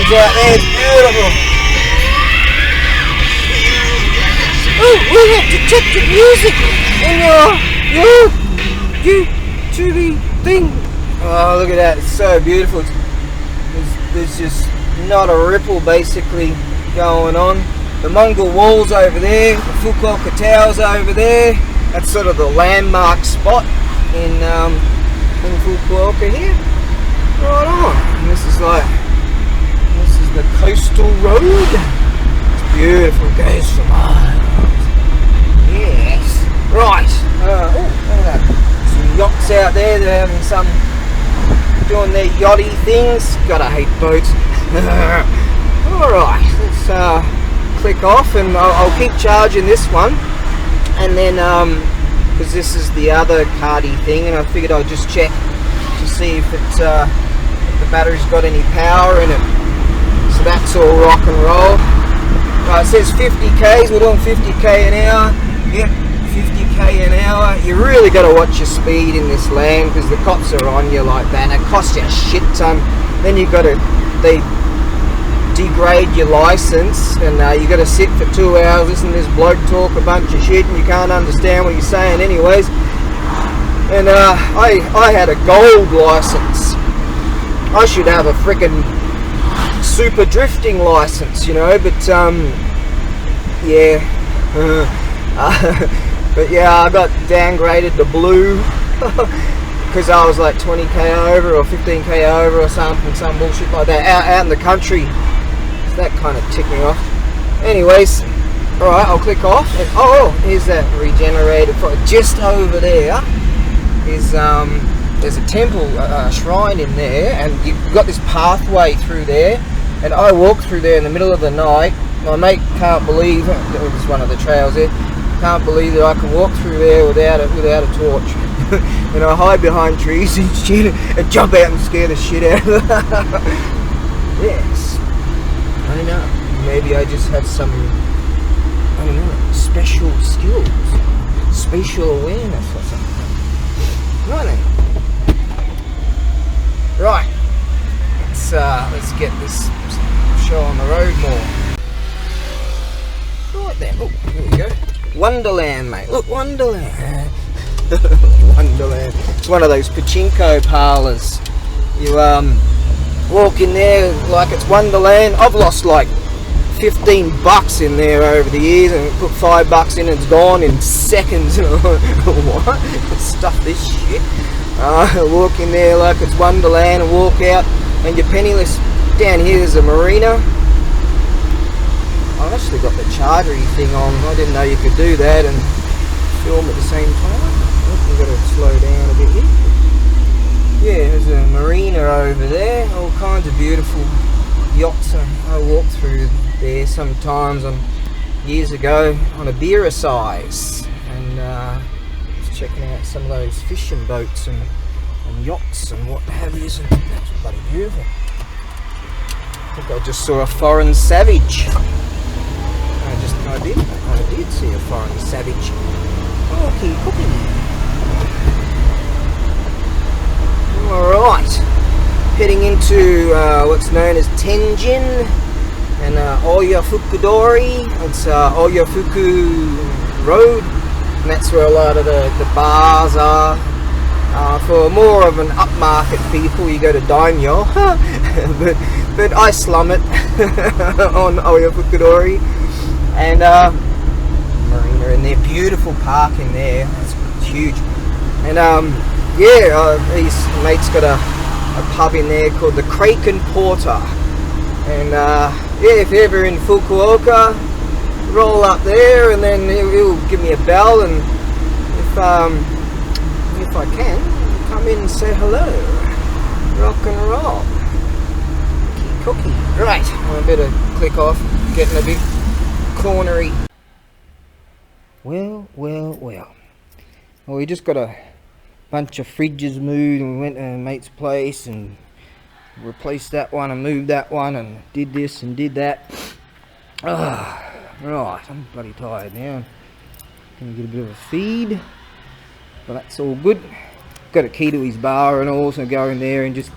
ones out there. It's beautiful. Oh, we have to check the music in your YouTube thing. Oh, look at that. It's so beautiful. There's just not a ripple basically going on. The Mongol Wall's over there. The Fukuoka Tower's over there. That's sort of the landmark spot in Fukuoka here. Right on. And this is the coastal road. It's beautiful. It goes for miles. Yes. Right. Oh, look at that. Some yachts out there. They're having some doing their yachty things. Gotta hate boats. Alright, let's click off, and I'll keep charging this one, and then because this is the other cardy thing, and I figured I'd just check to see if if the battery's got any power in it. So that's all rock and roll. Right, it says 50 k's, we're doing 50k an hour. Yep, 50k an hour. You really got to watch your speed in this land, because the cops are on you like that, and it costs you a shit ton. Then you got to, they degrade your license, and you got to sit for 2 hours listening to this bloke talk a bunch of shit, and you can't understand what he's saying anyways. And I had a gold license. I should have a freaking super drifting license, you know, but yeah. But yeah, I got downgraded to blue because I was like 20k over or 15k over or something, some bullshit like that, out in the country. So that kind of ticked me off. Anyways, alright, I'll click off, and oh, here's that regenerated. Just over there is there's a temple, a shrine in there, and you've got this pathway through there, and I walked through there in the middle of the night. My mate can't believe, it was one of the trails there, can't believe that I can walk through there without a torch. And I hide behind trees and shit, and jump out and scare the shit out of them. Yes, I don't know, maybe I just have some, I don't know, special skills, spatial awareness or something. Right then. Right, let's get this show on the road more. Right then, oh, here we go. Wonderland, mate, look, Wonderland. Wonderland. It's one of those pachinko parlours. You walk in there like it's Wonderland. I've lost like $15 in there over the years, and put $5 in and it's gone in seconds. What? Stuff this shit. Walk in there like it's Wonderland and walk out and you're penniless. Down here there's a marina. I've actually got the chargery thing on. I didn't know you could do that and film at the same time. I've got to slow down a bit here. Yeah, there's a marina over there. All kinds of beautiful yachts. I walked through there sometimes years ago on a beer size, and just checking out some of those fishing boats and yachts and what have you. And that's bloody beautiful. I think I just saw a foreign savage. I did see a foreign savage. Okay, cookie. Alright, heading into what's known as Tenjin and Oyafukudori. It's Oyafuku Road, and that's where a lot of the bars are. For more of an upmarket people, you go to Daimyo, but I slum it on Oyafukudori. And marina in there, beautiful park in there, it's huge. And yeah, his mate's got a pub in there called the Kraken Porter. And yeah, if you're ever in Fukuoka, roll up there, and then he'll give me a bell, and if I can, come in and say hello. Rock and roll. Cookie. Right, I better click off, getting a bit cornery. Well, we just got a bunch of fridges moved, and we went to a mate's place and replaced that one and moved that one and did this and did that. Right, I'm bloody tired now. Gonna get a bit of a feed, but that's all good. Got a key to his bar and all, so go in there and just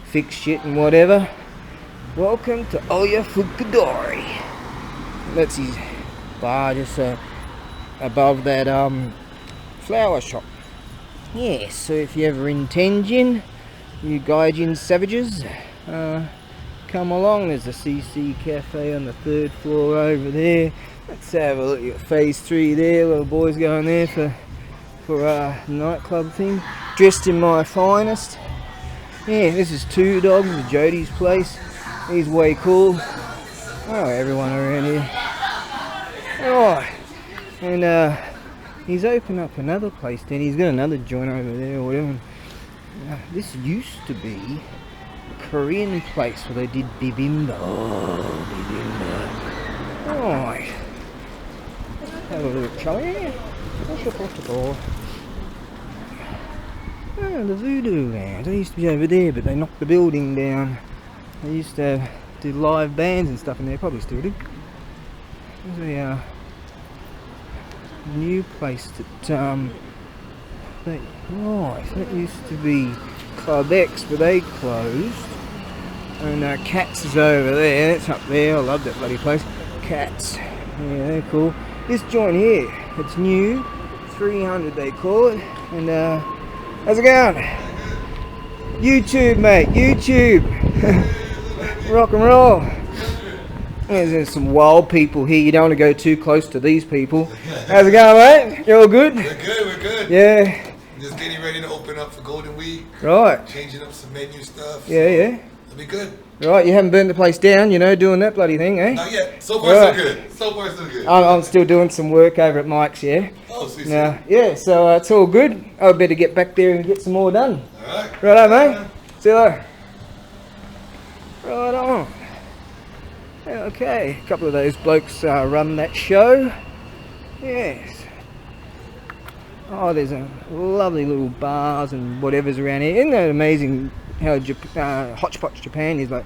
fix shit and whatever. Welcome to Oya Fukudori. That's his bar just above that flower shop. Yeah, so if you're ever in Tenjin, you Gaijin savages, come along. There's a CC cafe on the 3rd floor over there. Let's have a look at phase 3 there. Little boys going there for a nightclub thing. Dressed in my finest. Yeah, this is Two Dogs, Jody's place. He's way cool. Oh, everyone around here. Alright, and he's opened up another place then. He's got another joint over there or whatever. This used to be a Korean place where they did bibimbap. Oh, bibimbap. Alright. Have a look, shall we? Oh, the Voodoo Lounge. They used to be over there, but they knocked the building down. They used to do live bands and stuff in there, probably still do. There's a new place that that used to be Club X, but they closed. And Cats is over there. That's up there. I love that bloody place. Cats. Yeah, they're cool. This joint here, it's new. 300 they call it. And how's it going? YouTube, mate. YouTube. Rock and roll. There's some wild people here. You don't want to go too close to these people. How's it going, mate? You all good? We're good. Yeah. Just getting ready to open up for Golden Week. Right. Changing up some menu stuff. Yeah, yeah. It'll be good. Right, you haven't burnt the place down, you know, doing that bloody thing, eh? Not yet. So far, so good. So far, so good. I'm still doing some work over at Mike's, yeah? Oh, sweet. Yeah, so it's all good. I better get back there and get some more done. Alright. Righto, mate. See you later. Right on. Okay, a couple of those blokes run that show. Yes. Oh, there's a lovely little bars and whatever's around here. Isn't that amazing how Hodgepodge Japan is like,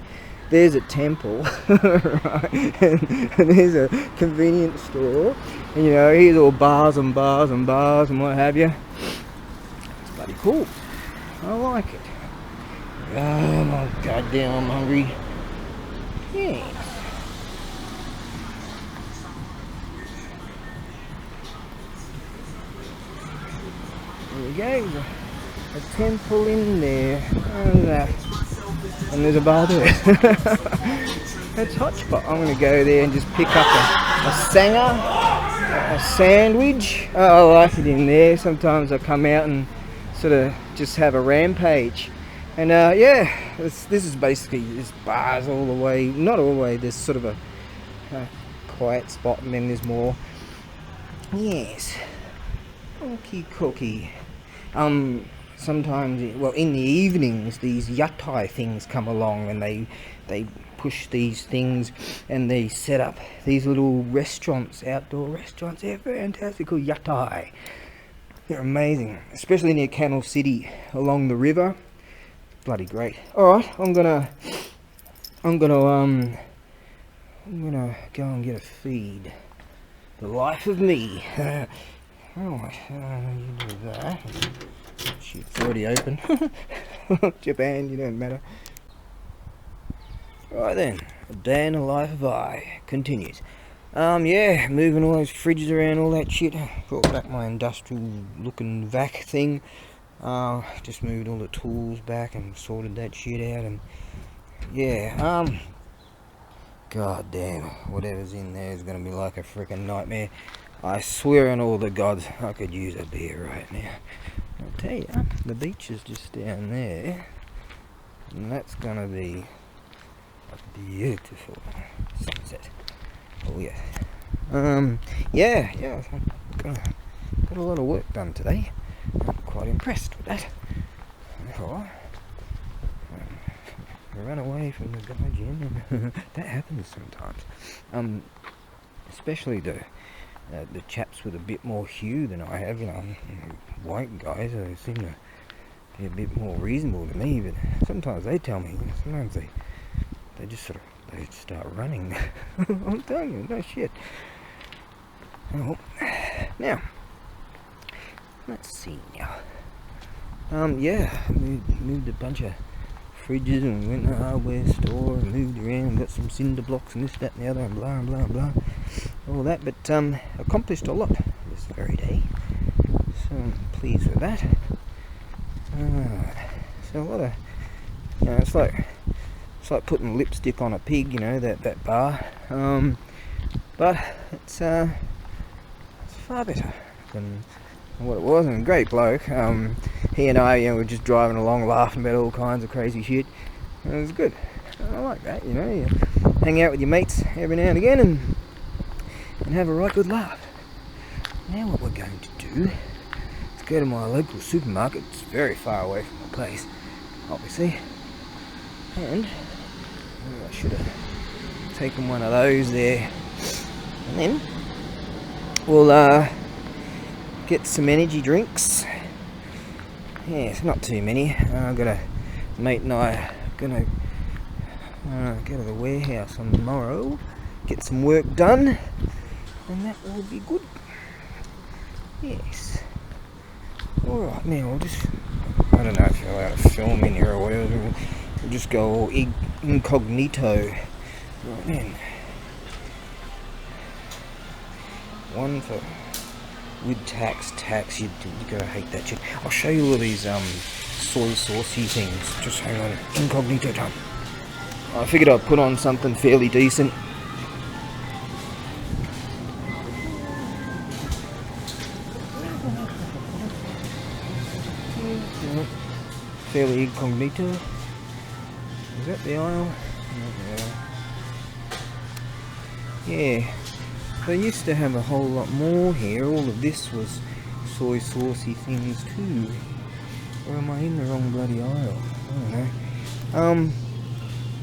there's a temple, right? and there's a convenience store, and you know, here's all bars and bars and bars and what have you. It's bloody cool. I like it. Oh my goddamn, I'm hungry. Yeah. There we go. A temple in there. And there's a bar there. That's Hotspot. I'm going to go there and just pick up a sanger, a sandwich. Oh, I like it in there. Sometimes I come out and sort of just have a rampage. And yeah, this is basically, this bars all the way, not all the way, there's sort of a quiet spot and then there's more. Yes. Okie cookie. Sometimes, well, in the evenings, these yatai things come along and they push these things and they set up these little restaurants, outdoor restaurants. They're fantastic, called yatai. They're amazing, especially near Canal City along the river. Bloody great. All right, I'm gonna go and get a feed. The life of me. Alright, you do that. Shit, it's already open. Japan, you don't matter. Right then, a day in the life of I continues. Yeah, moving all those fridges around, all that shit. Brought back my industrial looking vac thing. Just moved all the tools back and sorted that shit out, and yeah, god damn, whatever's in there is gonna be like a freaking nightmare. I swear on all the gods, I could use a beer right now. I'll tell you, the beach is just down there, and that's gonna be a beautiful sunset. Oh yeah. Yeah, got a lot of work done today. I'm quite impressed with that. Therefore, I ran away from the gaijin. That happens sometimes. Especially the chaps with a bit more hue than I have, you know, white guys. They seem to be a bit more reasonable to me, but sometimes they tell me, sometimes they just sort of, they start running. I'm telling you, no shit. Oh, now, let's see now. Yeah, moved a bunch of fridges and went to the hardware store and moved around and got some cinder blocks and this, that and the other and blah and blah and blah. All that, but accomplished a lot this very day. So I'm pleased with that. So a lot of, it's like putting lipstick on a pig, that bar. But it's far better than what it was, and a great bloke. He and I, were just driving along, laughing about all kinds of crazy shit. And it was good. I like that, you hang out with your mates every now and again and have a right good laugh. Now what we're going to do is go to my local supermarket. It's very far away from my place, obviously. And I should have taken one of those there. And then we'll get some energy drinks. Yeah, it's not too many. I've got a mate and I are gonna go to the warehouse on tomorrow, get some work done, and that will be good. Yes. Alright, now I don't know if you're allowed to film in here or whatever, we'll just go all incognito. Right then. One for with tax, you gotta hate that shit. I'll show you all these soy saucy things. Just hang on, incognito time. I figured I'd put on something fairly decent. Fairly incognito. Is that the aisle? Yeah. They used to have a whole lot more here. All of this was soy saucy things too. Or am I in the wrong bloody aisle? I don't know.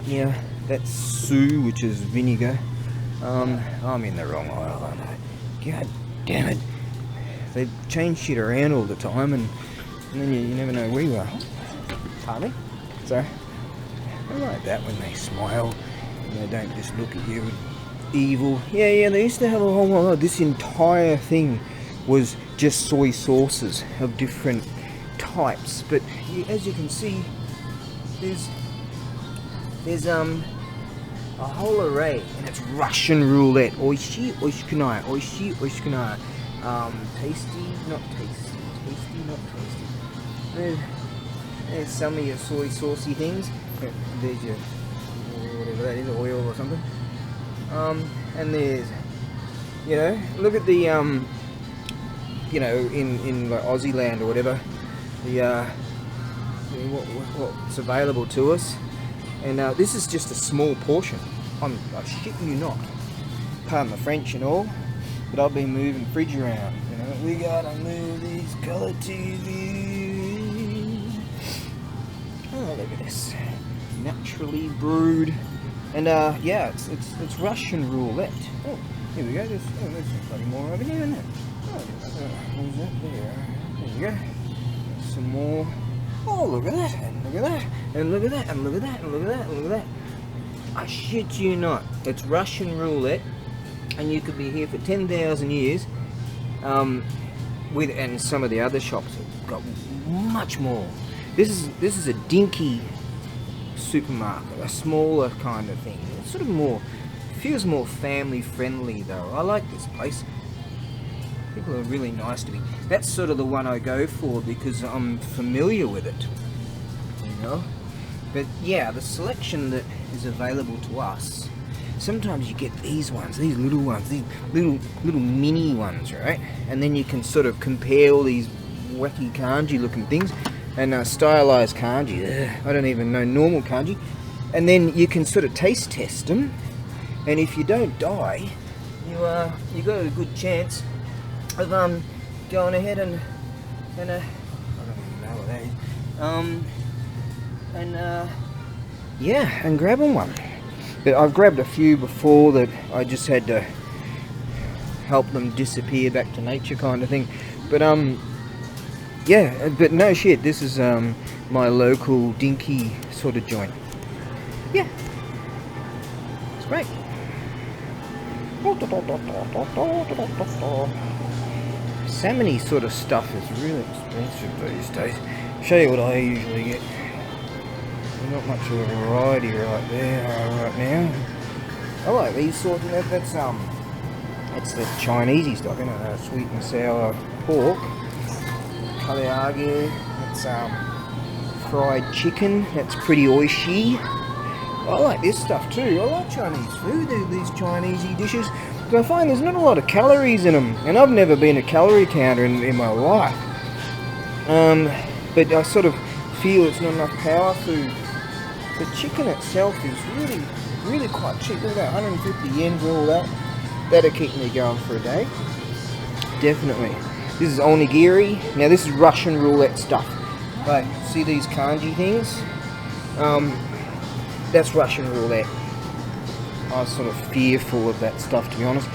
Yeah, that's Sue, which is vinegar. I'm in the wrong aisle, aren't I? God damn it. They change shit around all the time and then you never know where you are. Pardon me? So, I like that when they smile and they don't just look at you with evil. Yeah, they used to have a whole lot. This entire thing was just soy sauces of different types, but as you can see, there's a whole array, and it's Russian roulette. Oishi, oishkunai, oishi, oishkunai. Tasty, not tasty. Tasty, not tasty. There's some of your soy saucy things. There's your whatever that is, oil or something. And there's, look at the, in like Aussie land or whatever, what's available to us. And this is just a small portion. I shit you not. Pardon the French and all, but I've been moving fridge around. We gotta move these colour TVs. Oh, look at this. Naturally brewed. And yeah, it's Russian roulette. Oh, here we go. There's some bloody more over here, isn't it? Oh, who's that there? There we go. Some more. Oh, look at that, and look at that, and look at that, and look at that, and look at that, and look at that. I shit you not. It's Russian roulette, and you could be here for 10,000 years. And some of the other shops have got much more. This is a dinky supermarket, a smaller kind of thing. It's sort of feels more family friendly though. I like this place. People are really nice to me. That's sort of the one I go for because I'm familiar with it, But yeah, the selection that is available to us, sometimes you get these ones, these little little mini ones, right? And then you can sort of compare all these wacky kanji looking things and stylized kanji. I don't even know normal kanji. And then you can sort of taste test them, and if you don't die, you got a good chance of going ahead and I don't even know what that is. Yeah, and grabbing one. But I've grabbed a few before that I just had to help them disappear back to nature kind of thing. But yeah, but no shit, this is my local dinky sort of joint. Yeah, it's great. Salmon-y sort of stuff is really expensive these days. Show you what I usually get. Not much of a variety right there right now. I like these sorts of that's the Chinesey stuff, isn't it? Sweet and sour pork. Kaliage, that's fried chicken, that's pretty oishi. I like this stuff too. I like Chinese food, these Chinesey dishes. I find there's not a lot of calories in them, and I've never been a calorie counter in my life. But I sort of feel it's not enough power food. The chicken itself is really quite cheap. Look at that, 150 yen for all that. That'll keep me going for a day. Definitely. This is onigiri. Now this is Russian roulette stuff. Right, see these kanji things? That's Russian roulette. I was sort of fearful of that stuff, to be honest.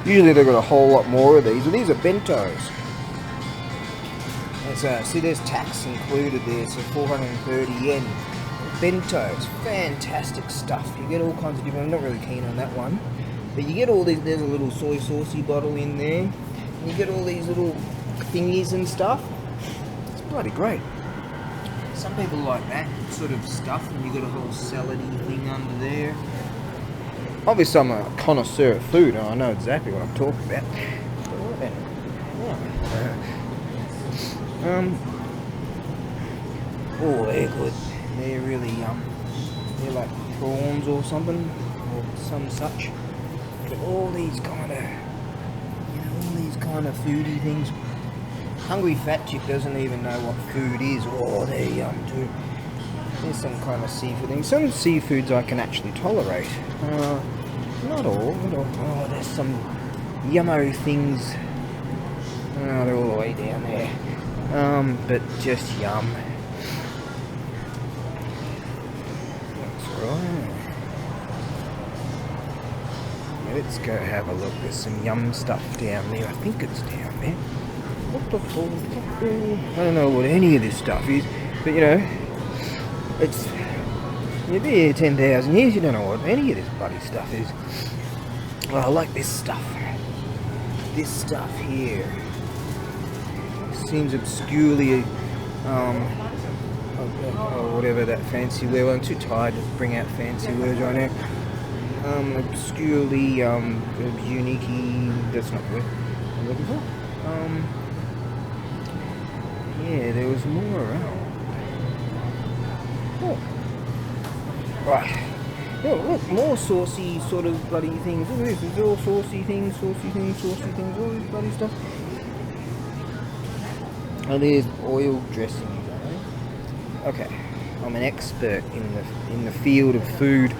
Usually they've got a whole lot more of these, but these are bentos. See, there's tax included there, so 430 yen. Bentos, fantastic stuff. You get all kinds of different. I'm not really keen on that one, but you get all these. There's a little soy saucy bottle in there, and you get all these little thingies and stuff. It's bloody great. Some people like that sort of stuff, and you got a whole salady thing under there. Obviously, I'm a connoisseur of food, and I know exactly what I'm talking about. Oh, they're good. They're really they're like prawns or something, or some such. But all these kind of, foodie things. Hungry fat chick doesn't even know what food is. Oh, they're yum too. There's some kind of seafood thing. Some seafoods I can actually tolerate. Not all. Oh, there's some yummo things. Oh, they're all the way down there. But just yum. That's right. Yeah, let's go have a look. There's some yum stuff down there. I think it's down there. What the fuck? I don't know what any of this stuff is, but you know, it's. You've been here 10,000 years, you don't know what any of this bloody stuff is. Well, I like this stuff. This stuff here seems obscurely, or whatever that fancy word. Well, I'm too tired to bring out fancy words right now. Obscurely, unique-y. That's not the word I'm looking for. Yeah, there was more around. Oh. Right. Oh, look, more saucy sort of bloody things. Look at this, it's all saucy things, all this bloody stuff. And there's oil dressing. Okay, I'm an expert in the field of food.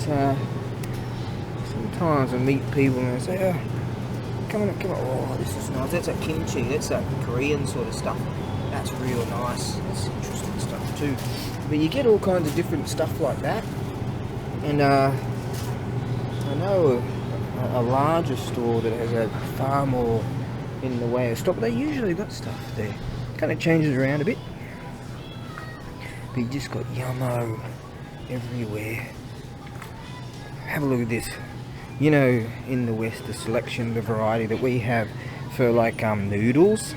But, sometimes I meet people and they say, oh, come on, oh, this is nice. That's a kimchi, that's a Korean sort of stuff. That's real nice. That's interesting stuff too. But you get all kinds of different stuff like that. And I know a larger store that has a far more in the way of stock. They usually got stuff there. Kind of changes around a bit. But you just got yummo everywhere. Have a look at this. You know, in the West, the selection, the variety that we have for like noodles.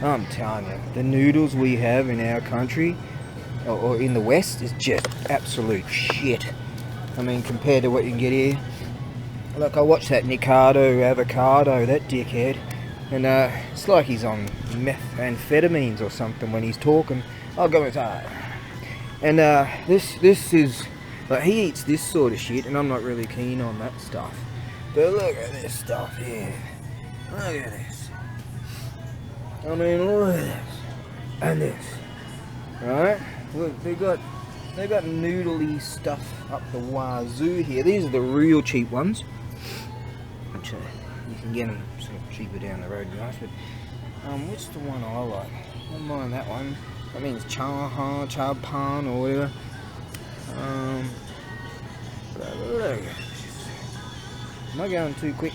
I'm telling you, the noodles we have in our country or in the West is just absolute shit. I mean, compared to what you can get here. Like, I watched that Ricardo Avocado, that dickhead, and it's like he's on methamphetamines or something when he's talking. I'll go with that. And this is like, he eats this sort of shit, and I'm not really keen on that stuff. But look at this stuff here. Look at this. I mean, look at this and this. Right? Look, they got noodly stuff up the wazoo here. These are the real cheap ones. Which you can get them sort of cheaper down the road, to be honest. But what's the one I like? I don't mind that one. That means chapan or whatever. But look. Am I going too quick?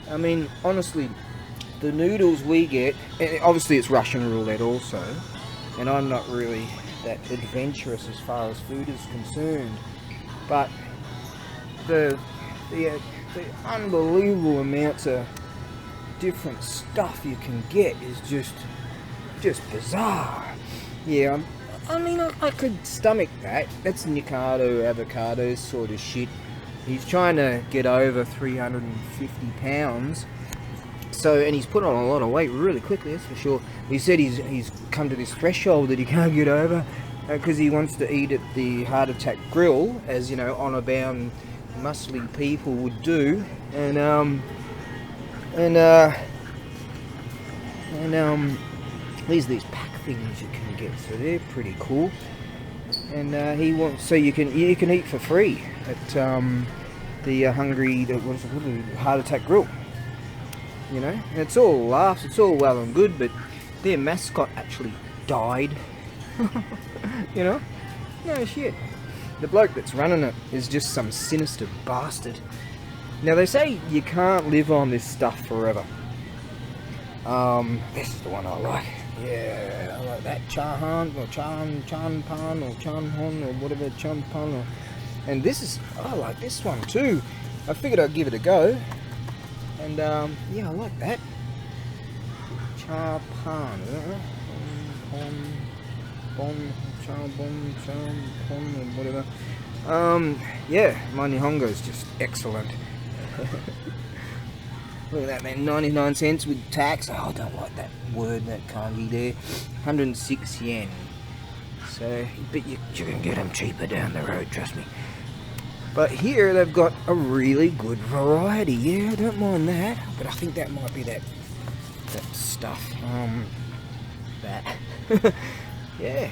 I mean, honestly, the noodles we get, and obviously it's Russian roulette also, and I'm not really that adventurous as far as food is concerned, but the unbelievable amounts of different stuff you can get is just bizarre. Yeah, I mean, I could stomach that. That's Nikado, avocado sort of shit. He's trying to get over 350 pounds. So, and he's put on a lot of weight really quickly, that's for sure. He said he's come to this threshold that he can't get over because he wants to eat at the Heart Attack Grill, as you know, honour-bound, muscly people would do. And these pack things you can get, so they're pretty cool. And he wants, so you can eat for free at the Heart Attack Grill. You know, and it's all laughs, it's all well and good, but their mascot actually died. You know, no shit. The bloke that's running it is just some sinister bastard. Now they say you can't live on this stuff forever. This is the one I like. Yeah, I like that Chahan or Chan Pan or Chanhon or whatever, Chan Pan. And this is, I like this one too. I figured I'd give it a go. And yeah, I like that. Cha Pan, or whatever. Yeah, my Nihongo is just excellent. Look at that, man, 99 cents with tax. Oh, I don't like that word, that kanji there. 106 yen. So, but you can get them cheaper down the road, trust me. But here they've got a really good variety. Yeah, I don't mind that. But I think that might be that stuff. That. Yeah.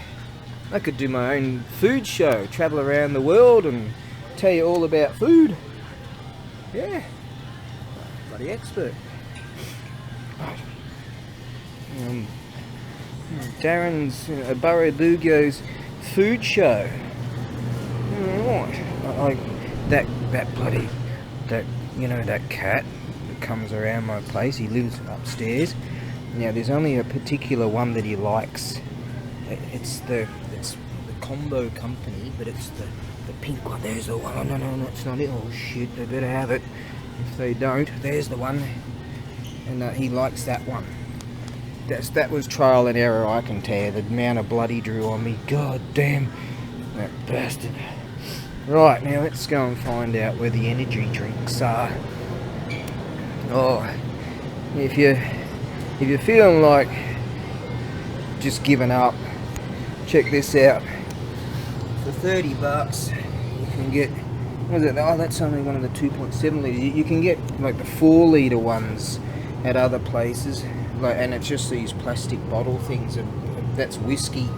I could do my own food show. Travel around the world and tell you all about food. Yeah. Bloody expert. Right. Darren's ABAREBUGYO's food show. Right. Like that bloody, you know, that cat that comes around my place. He lives upstairs. Now there's only a particular one that he likes. It's the combo company, but it's the pink one. There's the one. Oh, no, that's not it. Oh shit, they better have it. If they don't, there's the one. And he likes that one. That was trial and error, I can tell you. The amount of blood he drew on me. God damn, that bastard. Right, now let's go and find out where the energy drinks are. Oh, if you're feeling like just giving up, check this out. For 30 bucks, you can get, what is it? Oh, that's only one of the 2.7 litres. You can get like the 4 litre ones at other places, like, and it's just these plastic bottle things. And that's whiskey.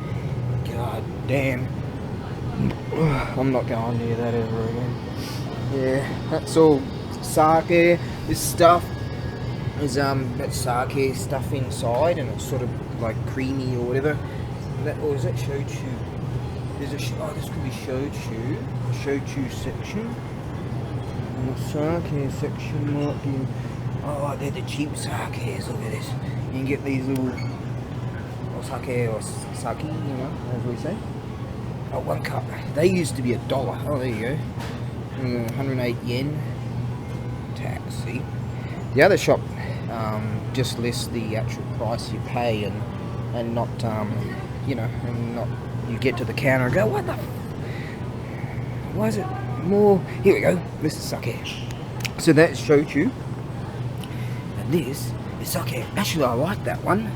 God damn. I'm not going near that ever again. Yeah, that's all sake. This stuff is that sake stuff inside, and it's sort of like creamy or whatever. That, or is that shochu? There's a this could be shochu section. And the sake section might be. Oh, they're the cheap sakes. Look at this. You can get these little sake or sake, you know, as we say. Oh, 1 cup. They used to be $1. Oh, there you go. 108 yen. Tax. See. The other shop just lists the actual price you pay, and not you know, and not you get to the counter and go, what the? Why is it more? Here we go. This is sake. So that's shochu, and this is sake. Actually, I like that one.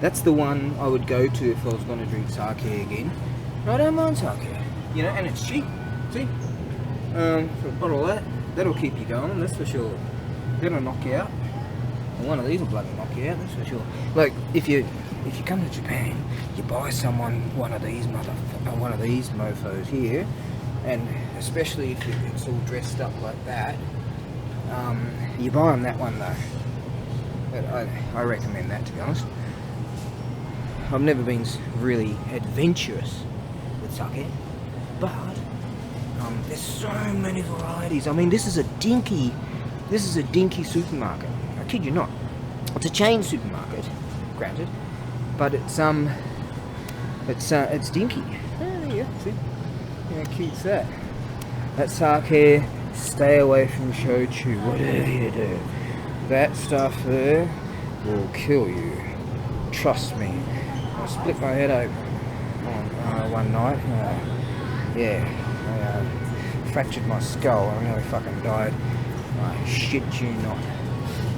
That's the one I would go to if I was going to drink sake again. I don't mind sake, you know, and it's cheap. See, for a bottle of that'll keep you going, that's for sure. That'll knock you out. And one of these will bloody knock you out, that's for sure. Like if you come to Japan, you buy someone one of these mofos here, and especially if it's all dressed up like that, you buy them that one though. But I recommend that, to be honest. I've never been really adventurous with sake, but there's so many varieties. I mean, this is a dinky supermarket. I kid you not. It's a chain supermarket, granted, but it's dinky. Oh, yeah, see, how cute's that? That sake. Stay away from shochu. Whatever you do, that stuff there will kill you. Trust me. I split my head open on one night. Yeah, I fractured my skull. I nearly fucking died. I shit you not.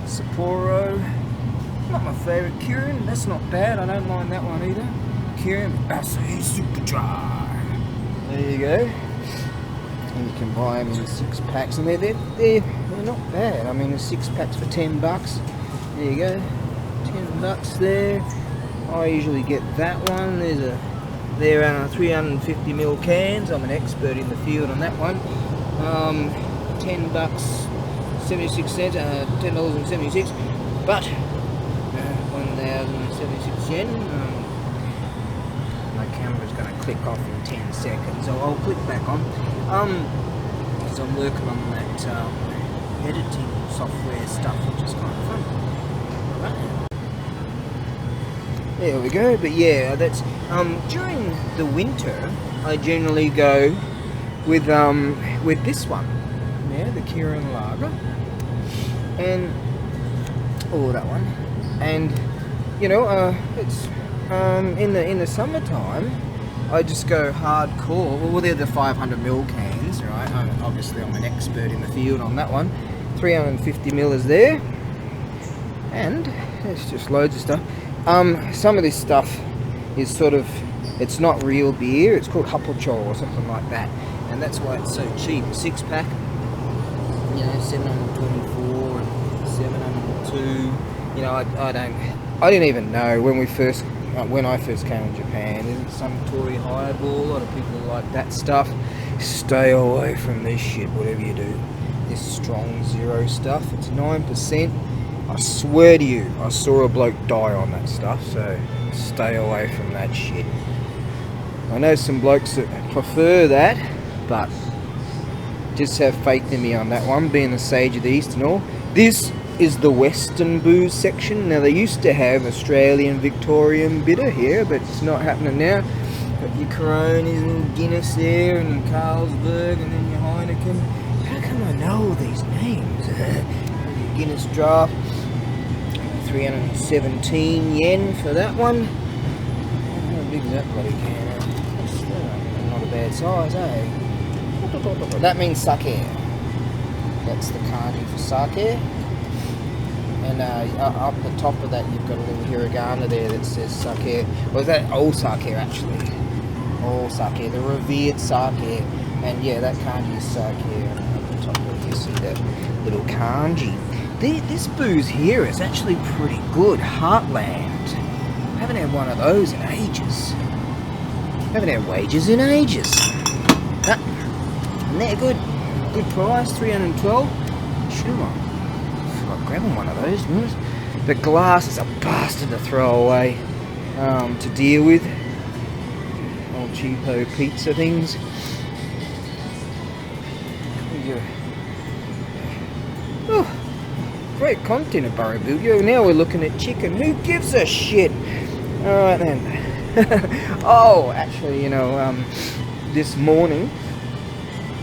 Sapporo, not my favourite. Kirin, that's not bad. I don't mind that one either. Kirin, Asahi Super Dry. There you go. And you can buy them in 6 packs, and they're not bad. I mean, there's 6 packs for $10. There you go, $10 there. I usually get that one. They're 350ml cans. I'm an expert in the field on that one. $10, 76 cents, $10.76, but 1,076 yen. My camera's going to click off in 10 seconds, so I'll click back on. Because I'm working on that editing software stuff, which is kind of fun. Right. There we go. But yeah, that's during the winter. I generally go with this one, yeah, the Kirin Lager, and that one, and you know, it's in the summertime. I just go hardcore. Well, they're the 500ml cans, right? Obviously, I'm an expert in the field on that one. 350ml is there, and there's just loads of stuff. Some of this stuff is sort of, it's not real beer. It's called Hapocho or something like that, and that's why it's so cheap. A 6-pack, you know, 724 and 702. You know, I didn't even know when I first came to Japan. There's some Tory Highball, a lot of people like that stuff. Stay away from this shit, whatever you do. This strong zero stuff, it's 9%. I swear to you, I saw a bloke die on that stuff, so stay away from that shit. I know some blokes that prefer that, but just have faith in me on that one, being the sage of the East and all. This is the Western booze section. Now, they used to have Australian Victorian bitter here, but it's not happening now. Got your Coronas and Guinness there, and Carlsberg, and then your Heineken. How come I know all these names? Your Guinness draft, 317 yen for that one. How big is that bloody can? That's not a bad size, eh? That means sake. That's the kanji for sake. And up the top of that, you've got a little hiragana there that says sake. Well, that old sake actually. Old sake, the revered sake. And yeah, that kanji is sake. And up the top of it, you see that little kanji. This booze here is actually pretty good. Heartland. Haven't had one of those in ages. Haven't had wages in ages. And they're good. Good price, 312. Sure. I'm grabbing one of those, to be honest. The glass is a bastard to throw away, to deal with. Old cheapo pizza things. Oh, great content of ABAREBUGYO. Now we're looking at chicken. Who gives a shit? Alright then. Oh, actually, you know, this morning,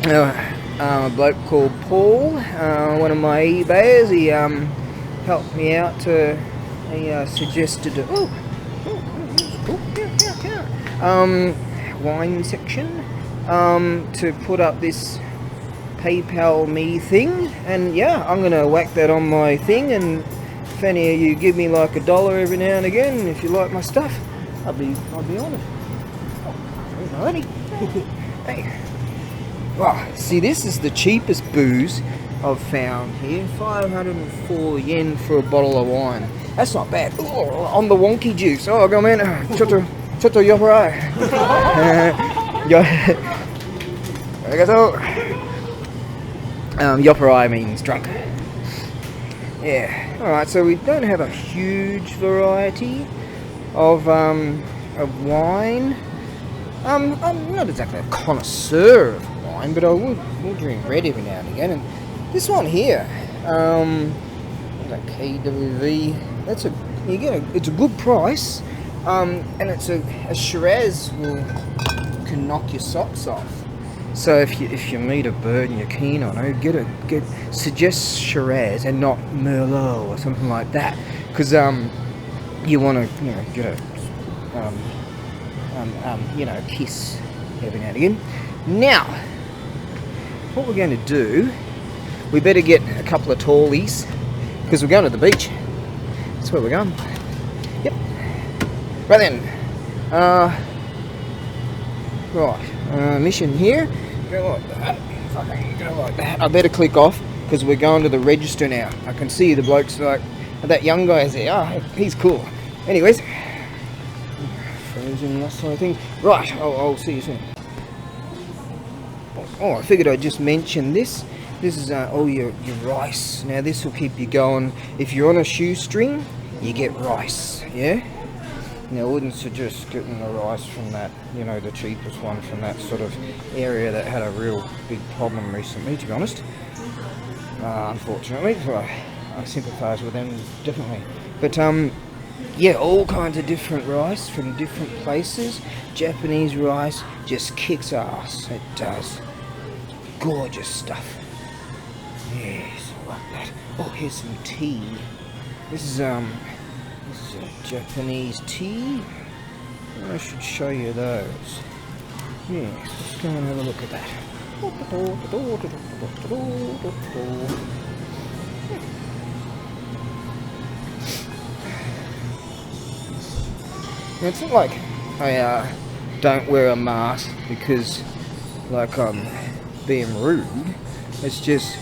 a bloke called Paul, one of my eBayers, he helped me out he suggested wine section to put up this PayPal me thing, and yeah, I'm gonna whack that on my thing, and if any of you give me like $1 every now and again, if you like my stuff, I'll be honoured. Oh, already. Hey. Wow, see, this is the cheapest booze I've found here. 504 yen for a bottle of wine. That's not bad. Ooh, on the wonky juice. Oh, go man. Choto yoparai. Yoparai means drunk. Yeah. Alright, so we don't have a huge variety of wine. I'm not exactly a connoisseur of wine, but I will drink red every now and again. And this one here, like KWV, it's a good price, and it's a Shiraz can knock your socks off. So if you meet a bird and you're keen on it, suggest Shiraz and not Merlot or something like that, because you want to get a you know, kiss every now and again. Now, what we're going to do, we better get a couple of tallies because we're going to the beach. That's where we're going. Yep. Right then. Mission here. Go like that. Fucking go like that. I better click off because we're going to the register now. I can see the blokes like that young guy's there. Oh, he's cool. Anyways, frozen last sort of thing. Right. I'll see you soon. Oh, I figured I'd just mention this. This is all your rice. Now this will keep you going. If you're on a shoestring, you get rice. Yeah. Now, I wouldn't suggest getting the rice from that, you know, the cheapest one from that sort of area that had a real big problem recently, to be honest. Unfortunately, so I sympathise with them, definitely. But, yeah, all kinds of different rice from different places. Japanese rice just kicks ass. It does. Gorgeous stuff. Yes, I like that. Oh, here's some tea. This is a Japanese tea. I should show you those. Yes, let's go and have a look at that. Now, it's not like I don't wear a mask because like I'm being rude. It's just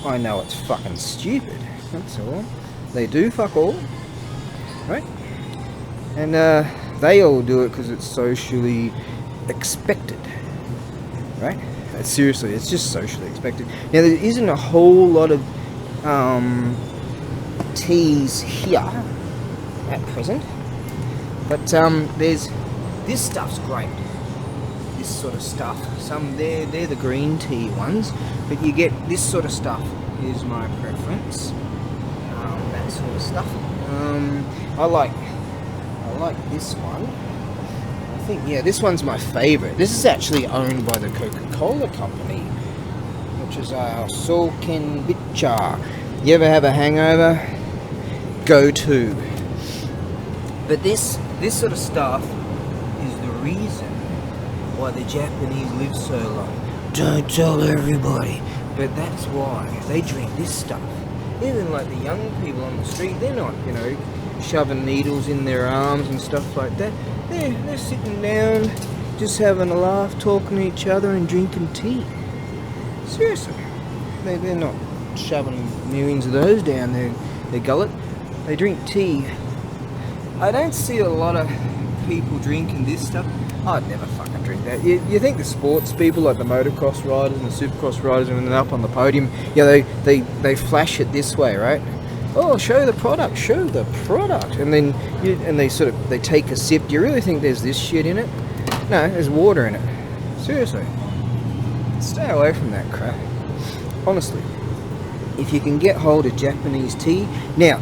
I know it's fucking stupid. That's all. They do fuck all. Right? And they all do it because it's socially expected. Right? Seriously, it's just socially expected. Now, there isn't a whole lot of teas here at present. But there's... This stuff's great. This sort of stuff. They're the green tea ones. But you get this sort of stuff is my preference. That sort of stuff. I like this one. I think, yeah, this one's my favourite. This is actually owned by the Coca-Cola company, which is Soken Bicha. You ever have a hangover? Go to. But this sort of stuff is the reason why the Japanese live so long. Don't tell everybody, but that's why they drink this stuff. Even like the young people on the street, they're not, you know, shoving needles in their arms and stuff like that. They're sitting down, just having a laugh, talking to each other and drinking tea. Seriously. They're not shoving millions of those down their gullet. They drink tea. I don't see a lot of people drinking this stuff. I'd never fucking drink that. You think the sports people, like the motocross riders and the supercross riders, when they're up on the podium, yeah, they flash it this way, right? Oh, show the product, and then they take a sip. Do you really think there's this shit in it? No, there's water in it. Seriously, stay away from that crap. Honestly, if you can get hold of Japanese tea, now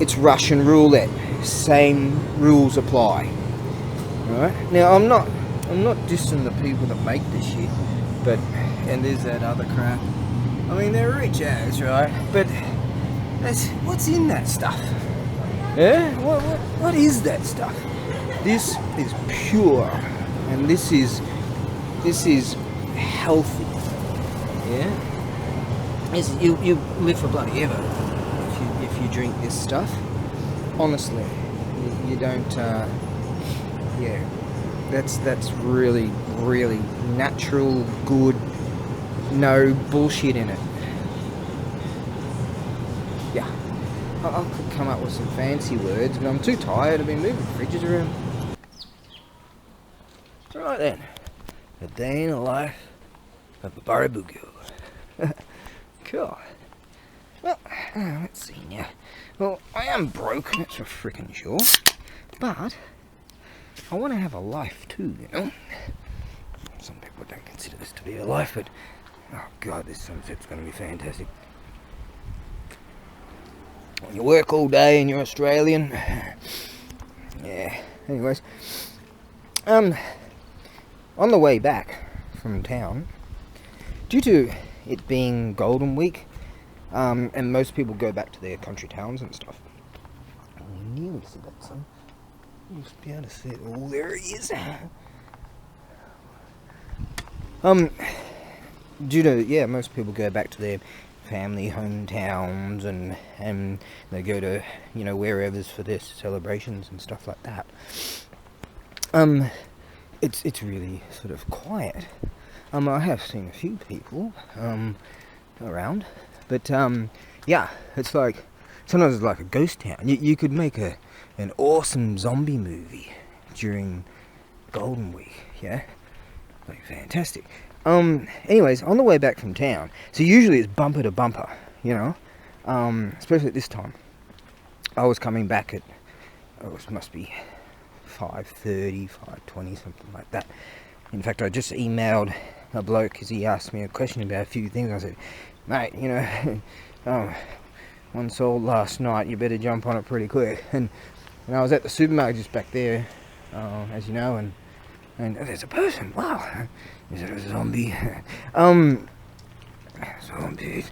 it's Russian roulette. Same rules apply. Alright? Now I'm not dissing the people that make this shit, but and there's that other crap. I mean, they're rich as, right? But what's in that stuff? Yeah? What is that stuff? This is pure, and this is healthy. Yeah? You live for bloody ever if you drink this stuff. Honestly, you don't. Yeah, that's really, really natural, good, no bullshit in it. Yeah, I could come up with some fancy words, but I'm too tired. I've been moving fridges around. Right then, a day in the life of ABAREBUGYO. Cool. Well, let's see now. Well, I am broke, that's for frickin' sure. But I want to have a life too, you know. Some people don't consider this to be a life, but oh god, this sunset's going to be fantastic. When you work all day and you're Australian, yeah. Anyways, on the way back from town, due to it being Golden Week, and most people go back to their country towns and stuff. Oh, we nearly said that, son. You'll be able to see it. Oh, there he is. Due to, yeah, most people go back to their family hometowns and they go to, you know, wherever's for their celebrations and stuff like that. It's really sort of quiet. I have seen a few people around, but yeah, it's like sometimes it's like a ghost town. You could make an awesome zombie movie during Golden Week, yeah, like fantastic. Anyways, on the way back from town, so usually it's bumper to bumper, you know, especially at this time. I was coming back at, it must be 5:30, 5:20, something like that. In fact, I just emailed a bloke because he asked me a question about a few things. I said, mate, you know, one sold last night, you better jump on it pretty quick. And I was at the supermarket just back there, as you know, and there's a person. Wow, is it a zombie? Zombies.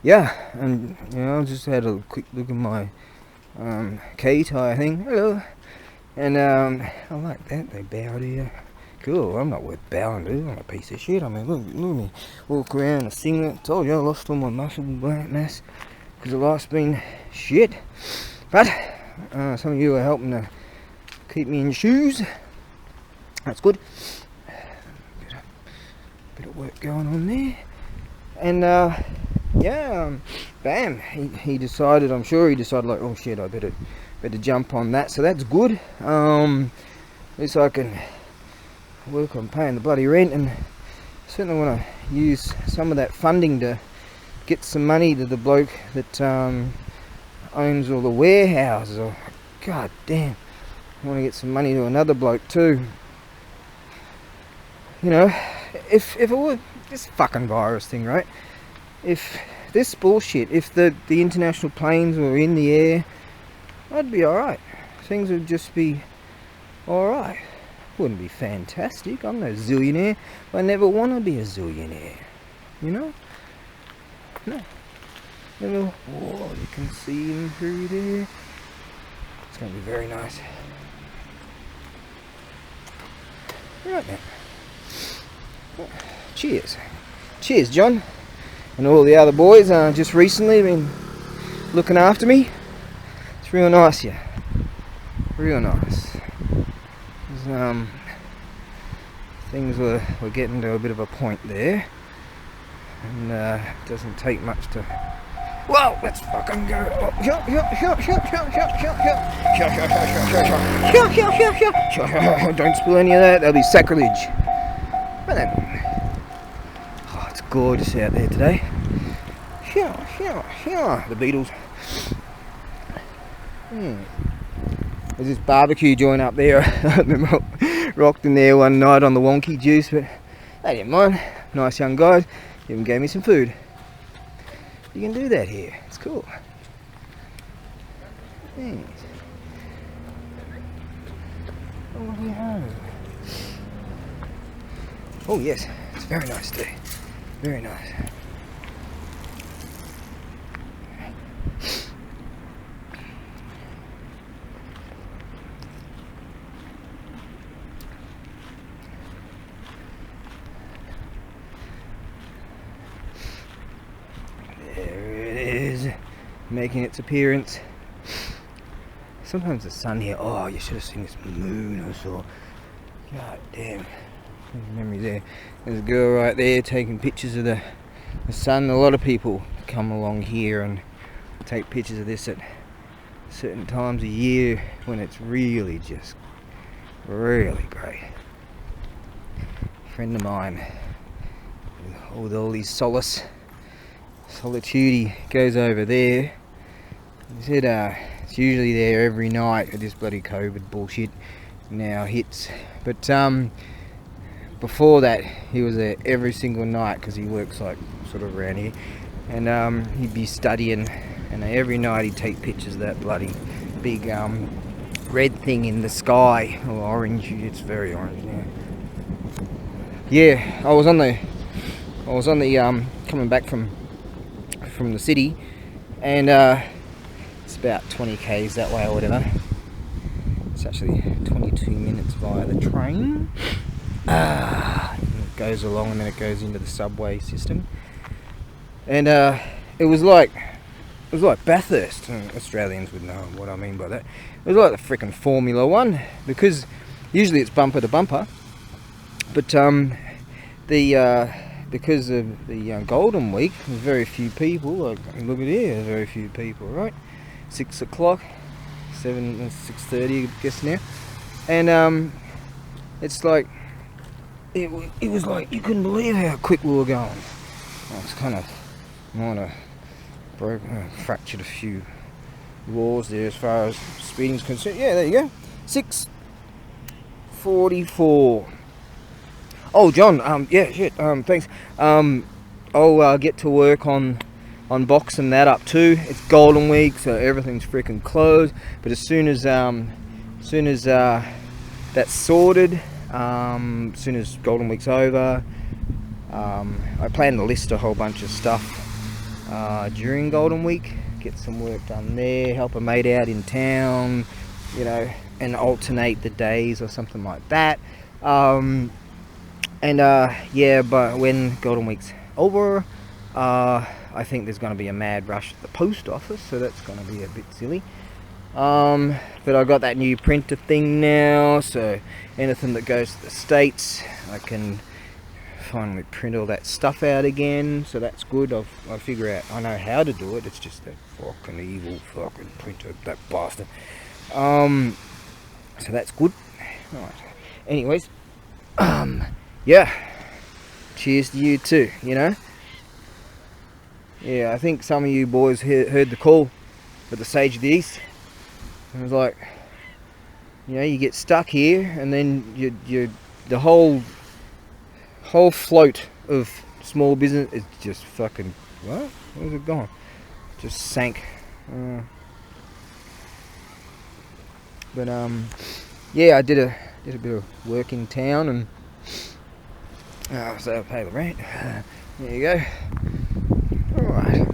Yeah, and you know, I just had a quick look at my K-tie thing. Hello, and I like that. They bow to you. Cool. I'm not worth bowing to. I'm a piece of shit. I mean, look at me walk around and sing it. Told you I lost all my muscle mass because the life's been shit. But some of you are helping to keep me in shoes. That's good. Bit of work going on there. And yeah, bam. He decided. I'm sure he decided like, oh shit, I better jump on that. So that's good. At least I can work on paying the bloody rent, and certainly want to use some of that funding to get some money to the bloke that owns all the warehouses. Or god damn, I want to get some money to another bloke too. You know, if it were this fucking virus thing, right? If this bullshit, if the international planes were in the air, I'd be alright. Things would just be alright. Wouldn't be fantastic. I'm no zillionaire. I never want to be a zillionaire. You know? No. Never. Oh, you can see him through there. It's going to be very nice. Right now. Cheers. Cheers, John. And all the other boys just recently been looking after me. It's real nice, yeah. Real nice. Things were getting to a bit of a point there, and it doesn't take much to. Whoa, let's fucking go! Don't spill any of that. That'll be sacrilege. But then, oh, it's gorgeous out there today. The Beatles. There's this barbecue joint up there. I rocked in there one night on the wonky juice, but they didn't mind. Nice young guys. Even gave me some food. You can do that here. It's cool. Thanks. Oh, yeah. Oh yes, it's very nice day. Very nice. Making its appearance. Sometimes the sun here. Oh, you should have seen this moon I saw. God damn. There's memory there. There's a girl right there taking pictures of the sun. A lot of people come along here and take pictures of this at certain times of year when it's really just really great. A friend of mine with all these solitude, he goes over there. He said it's usually there every night. This bloody COVID bullshit now hits, but before that he was there every single night because he works like sort of around here, and he'd be studying, and every night he'd take pictures of that bloody big red thing in the sky, or orange. It's very orange now. Yeah, I was on the coming back from the city, and it's about 20 k's that way or whatever, It's actually 22 minutes via the train. It goes along and then it goes into the subway system. And it was like Bathurst. Australians would know what I mean by that. It was like the freaking Formula One, because usually it's bumper to bumper, but because of the Golden Week, there's very few people. Like, look at here, very few people, right? 6 o'clock, 6:30, I guess now, and it's like it was like you couldn't believe how quick we were going. I was kind of fractured a few laws there as far as speeding's concerned. Yeah, there you go. 6:44. Oh, John. Yeah, shit. Thanks. I'll get to work on boxing that up too. It's Golden Week, so everything's freaking closed. But as soon as that's sorted, as soon as Golden Week's over, I plan to list a whole bunch of stuff during Golden Week. Get some work done there. Help a mate out in town, you know, and alternate the days or something like that. Yeah, but when Golden Week's over, I think there's going to be a mad rush at the post office, so that's going to be a bit silly. But I got that new printer thing now, so anything that goes to the States, I can finally print all that stuff out again, so that's good. I figure out, I know how to do it, it's just that fucking evil fucking printer, that bastard. So that's good. Alright. Anyways, yeah, cheers to you too, you know. Yeah, I think some of you boys heard the call at the Sage of the East. It was like, you know, you get stuck here, and then the whole float of small business is just fucking, what? Where's it gone? Just sank. But yeah, I did a bit of work in town, and so I pay the rent. There you go. Alright.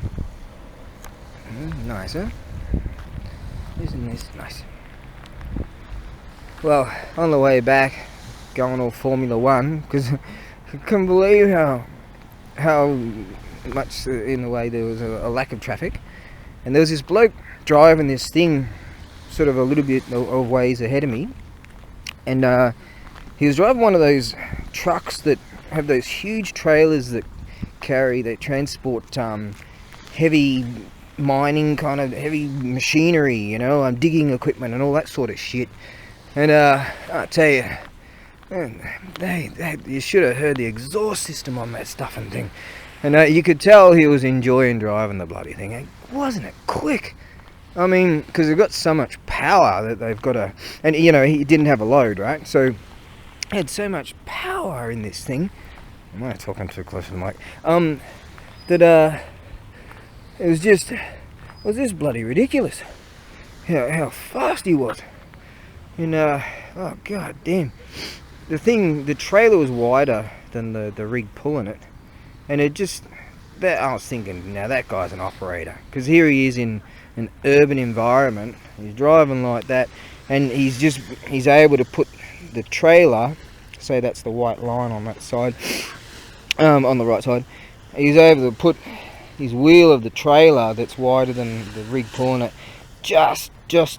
Nice, huh? Isn't this nice? Well, on the way back, going all Formula One, because I couldn't believe how much in the way there was a lack of traffic, and there was this bloke driving this thing sort of a little bit of ways ahead of me, and he was driving one of those trucks that have those huge trailers that transport heavy mining, kind of heavy machinery, you know, digging equipment and all that sort of shit. And I tell you, you should have heard the exhaust system on that stuff and thing. And you could tell he was enjoying driving the bloody thing. Wasn't it quick? I mean, because they've got so much power that they've got to... And, you know, he didn't have a load, right? So, he had so much power in this thing. Am I talking too close to the mic? That it was just bloody ridiculous how fast he was. And oh god damn, the trailer was wider than the rig pulling it, and it just, that I was thinking, now that guy's an operator, because here he is in an urban environment, he's driving like that, and he's able to put the trailer, say that's the white line on that side, on the right side, he's able to put his wheel of the trailer that's wider than the rig pulling it just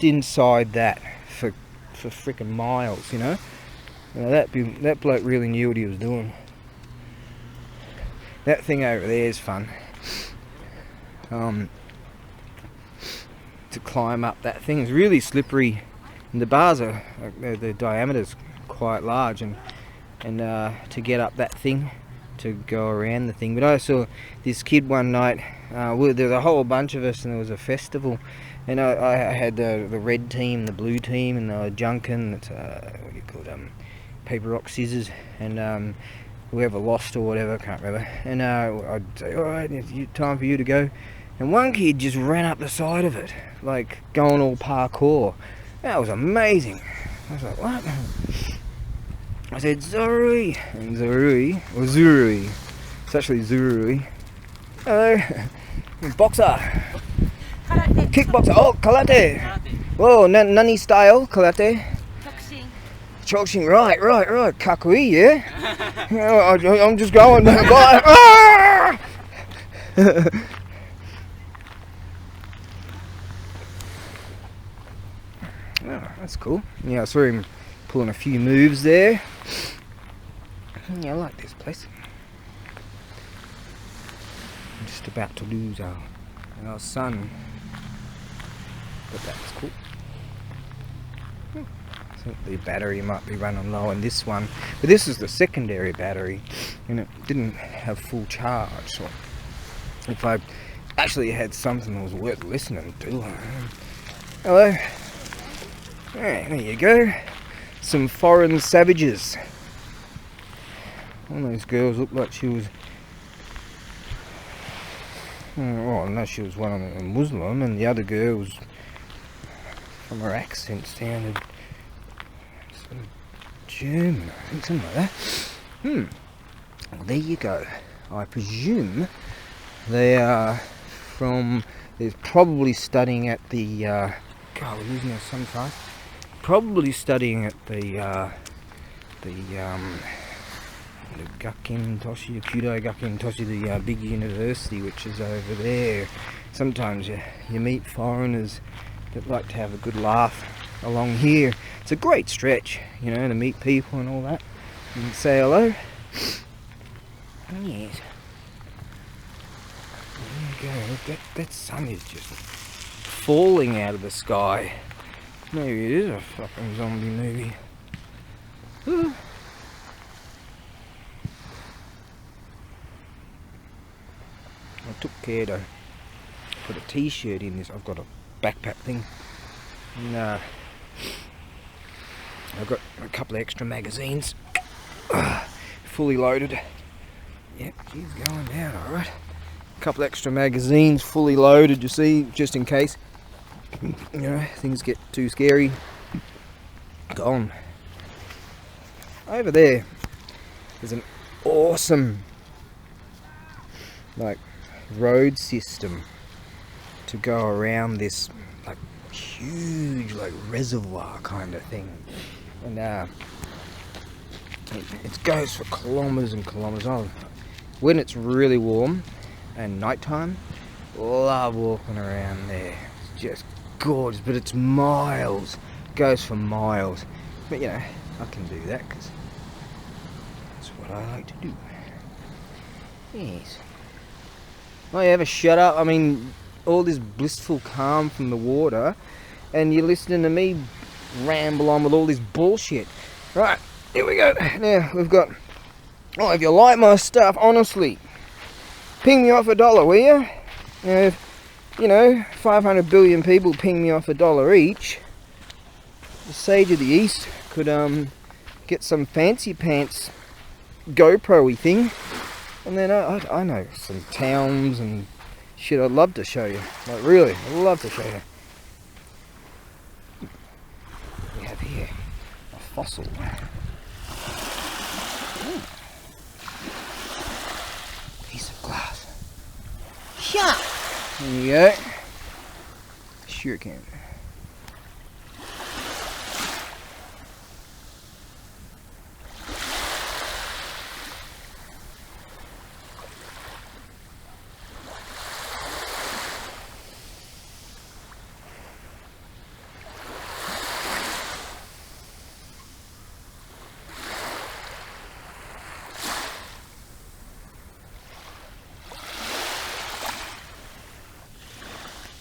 inside that for freaking miles, you know. That bloke really knew what he was doing. That thing over there is fun. To climb up that thing is really slippery, and the bars are, the diameter's quite large, and to get up that thing, to go around the thing. But I saw this kid one night, there was a whole bunch of us, and there was a festival, and I had the red team, the blue team, and they were junking, what do you call it, paper, rock, scissors, and whoever lost or whatever, I can't remember, and I'd say, alright, it's time for you to go, and one kid just ran up the side of it, like going all parkour. That was amazing. I was like, what? I said, Zorui, and Zorui, or Zurui, it's actually Zurui. Hello, boxer, Karate. kickboxer, oh, karate. Whoa, nani style, karate. Chongqing, right, Kakui, yeah? I'm just going, bye. Ah! Oh, that's cool. Yeah, I saw him pulling a few moves there. Yeah, I like this place. I'm just about to lose our son. But that's cool. I think the battery might be running low on this one. But this is the secondary battery. And it didn't have full charge. So if I actually had something that was worth listening to. Hello. Alright, there you go. Some foreign savages. One of those girls looked like she was... well, no, she was one of them Muslim, and the other girl was... from her accent sounded... some German, I think, something like that. Well, there you go. I presume they are from... they're probably studying at the... God, we're losing our sun fast. Probably studying at the Gakken Toshi, the Kudo Gakken Toshi, the big university which is over there. Sometimes you meet foreigners that like to have a good laugh along here. It's a great stretch, you know, to meet people and all that. You can say hello. Yes. There you go. That sun is just falling out of the sky. Maybe it is a fucking zombie movie. I took care to put a t-shirt in this. I've got a backpack thing. And I've got a couple of extra magazines. Fully loaded. Yep, she's going down, alright. A couple extra magazines, fully loaded, you see, just in case. You know, things get too scary. Gone. Over there, there's an awesome, like, road system to go around this, like, huge, like, reservoir kind of thing. And it goes for kilometers and kilometers on. When it's really warm and nighttime, love walking around there. It's just gorgeous, but it's miles. It goes for miles. But you know, I can do that because that's what I like to do. Yes. Oh, you ever shut up? I mean, all this blissful calm from the water, and you're listening to me ramble on with all this bullshit. Right, here we go. Now we've got. Oh, if you like my stuff, honestly, ping me off $1, will you? If, you know, 500 billion people ping me off $1 each, the Sage of the East could get some fancy pants GoPro-y thing, and then I know some towns and shit I'd love to show you. Like really, I'd love to show you. We have here a fossil. Piece of glass. Shut. There you go. Sure can.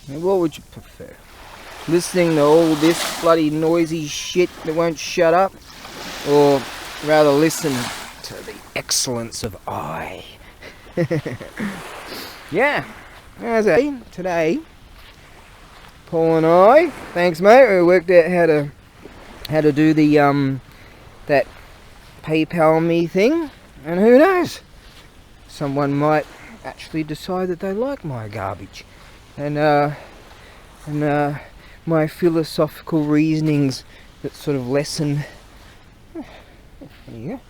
What would you prefer? Listening to all this bloody noisy shit that won't shut up? Or rather listen to the excellence of I? Yeah, as I today, Paul and I, thanks mate, we worked out how to do the that PayPal me thing, and who knows, someone might actually decide that they like my garbage. And my philosophical reasonings that sort of lessen. There you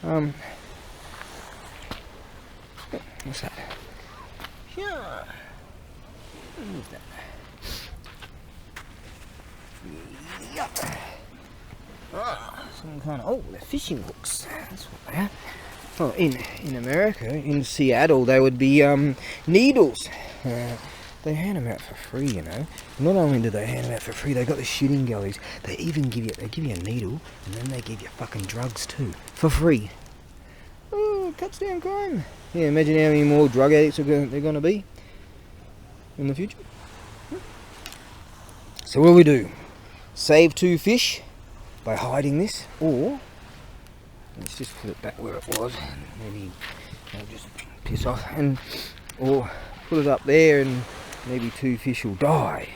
go. What's that? Yeah. Move that. Yeah. Some kind of, oh, they're fishing hooks. That's what they are. Well, in America, in Seattle, they would be needles. They hand them out for free, you know. Not only do they hand them out for free, they got the shooting galleries. They even give you a needle, and then they give you fucking drugs too, for free. Oh, cuts down crime. Yeah, imagine how many more drug addicts they're going to be in the future. So what do we do? Save 2 fish by hiding this, or let's just put it back where it was. Maybe I'll just piss off, or put it up there, and maybe 2 fish will die.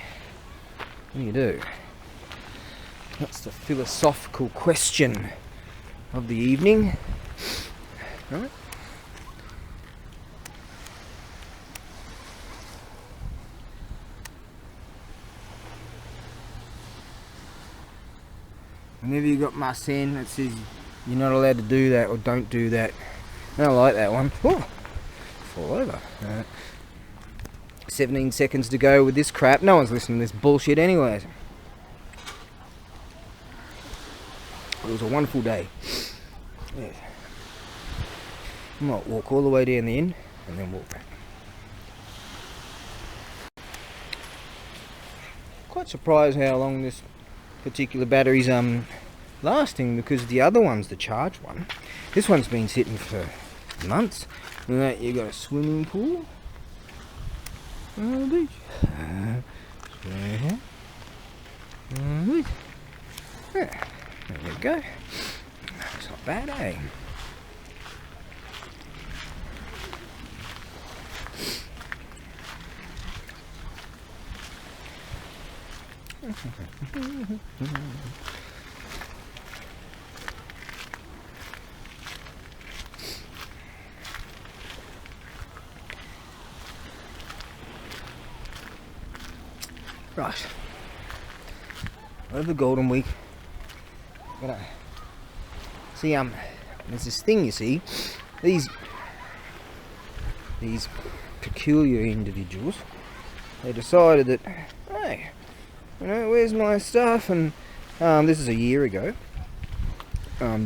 What do you do? That's the philosophical question of the evening. Right? Whenever you got my saying that says you're not allowed to do that or don't do that, I don't like that one. Oh, fall over. 17 seconds to go with this crap. No one's listening to this bullshit anyways. It was a wonderful day. Yeah. I might walk all the way down the end and then walk back. Quite surprised how long this particular battery's lasting, because the other one's the charged one. This one's been sitting for months. And that you got a swimming pool on the beach. There we go. It's not bad, eh? Right. Over Golden Week, gonna see there's this thing, you see, these peculiar individuals, they decided that, hey, you know, where's my stuff? And this is a year ago,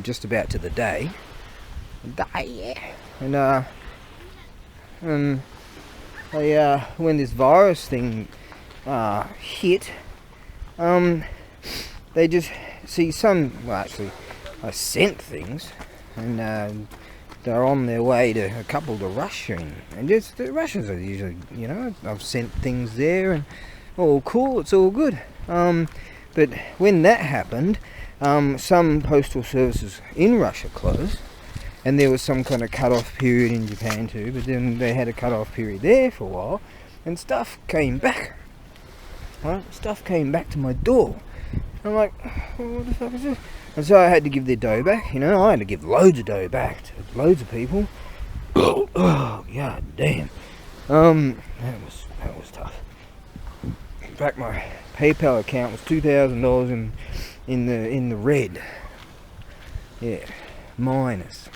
just about to the day, yeah. And they when this virus thing hit, they just see some. Well, actually, I sent things, and they're on their way to a couple to Russia, and just the Russians are usually, you know, I've sent things there, and all cool, it's all good. But when that happened, some postal services in Russia closed, and there was some kind of cut-off period in Japan too. But then they had a cut-off period there for a while, and stuff came back. Right? Stuff came back to my door. I'm like, well, what the fuck is this? And so I had to give their dough back. You know, I had to give loads of dough back to loads of people. Oh, god damn. That was tough. In fact, my PayPal account was $2,000 in the red. Yeah, minus.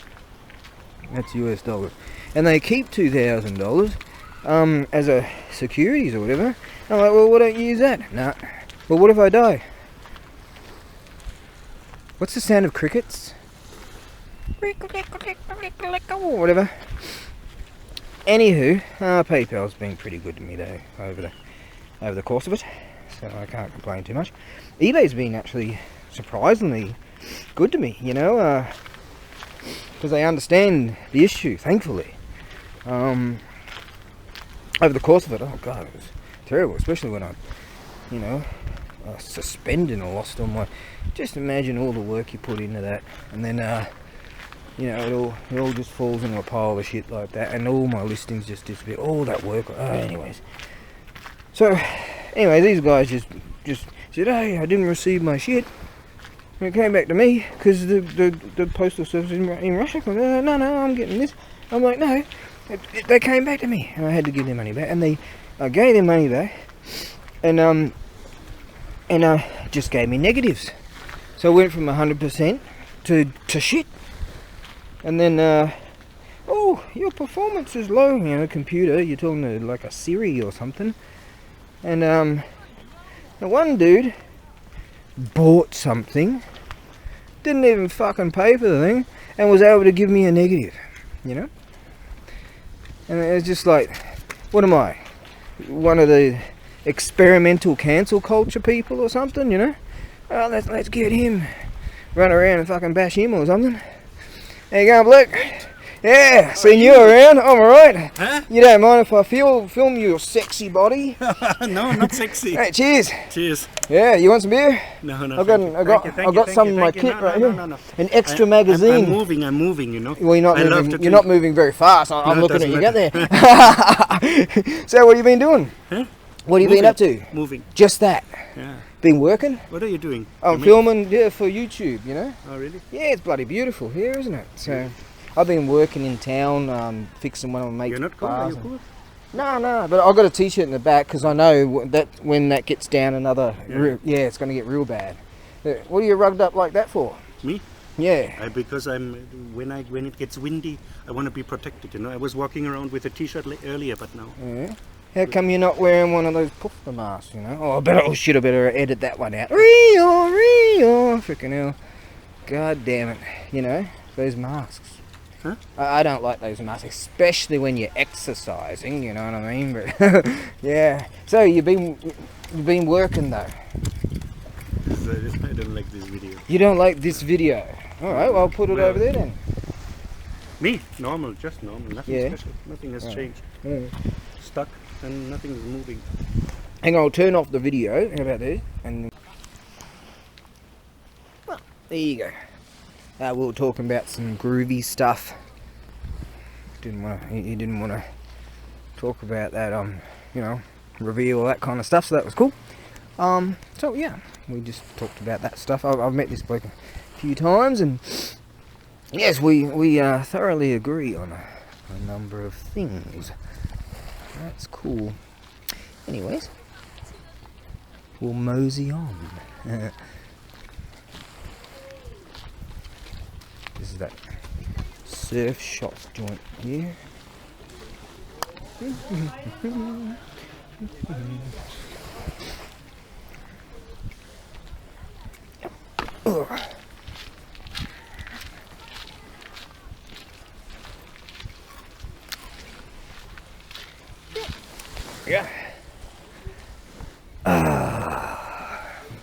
That's US dollars, and they keep $2,000 as a securities or whatever. I'm like, well, why don't you use that? Nah. Well, what if I die? What's the sound of crickets? Or whatever. Anywho, PayPal's been pretty good to me though over the course of it, so I can't complain too much. eBay's been actually surprisingly good to me, you know, because they understand the issue, thankfully. Over the course of it, oh god, it was terrible, especially when I, you know, suspended and lost all my. Just imagine all the work you put into that, and then you know, it all just falls into a pile of shit like that, and all my listings just disappear. All that work. Anyways, so anyway, these guys just said, hey, I didn't receive my shit. And it came back to me because the postal service in Russia. No, I'm getting this. I'm like, no, they came back to me, and I had to give their money back, and I gave their money back, and just gave me negatives. So I went from 100% to shit. And then, oh, your performance is low. You know, computer, you're talking to like a Siri or something. And the one dude bought something Didn't even fucking pay for the thing, and was able to give me a negative, you know? And it's just like, what am I? One of the experimental cancel culture people or something, you know? Oh, let's get him. Run around and fucking bash him or something. How you going, Blake? Yeah, seen you around. I'm alright. Huh? You don't mind if I film your sexy body? No, not sexy. Hey, cheers. Cheers. Yeah, you want some beer? No. I've got some in my kit right here. An extra magazine. I'm moving, you know. Well, you're not moving very fast. I'm No, looking at you. Get doesn't there. So, what have you been doing? Huh? What have you been up to? Moving. Just that. Yeah. Been working? What are you doing? I'm filming, for YouTube, you know. Oh, really? Yeah, it's bloody beautiful here, isn't it? So, I've been working in town, fixing one of my mates' You're not cool? Are cars. you cool? No, but I've got a t-shirt in the back because I know that when that gets down another, it's going to get real bad. What are you rugged up like that for? Me? Yeah. Because when it gets windy, I want to be protected. You know, I was walking around with a t-shirt earlier, but now. Yeah. How come you're not wearing one of those puffer masks? You know. Oh, I better edit that one out. Rio, freaking hell. God damn it. You know those masks. Huh? I don't like those masks, especially when you're exercising. You know what I mean? But yeah. So you've been working though. I don't like this video. You don't like this video? All right. Well, I'll put it over there then. Me? Normal, just normal. Nothing special. Nothing has changed. Stuck and nothing is moving. Hang on, I'll turn off the video. How about this? And well, there you go. We were talking about some groovy stuff. He didn't want to talk about that. You know, reveal all that kind of stuff. So that was cool. So yeah, we just talked about that stuff. I've met this bloke a few times, and yes, we thoroughly agree on a number of things. That's cool. Anyways, we'll mosey on. This is that surf shop joint here. Yeah.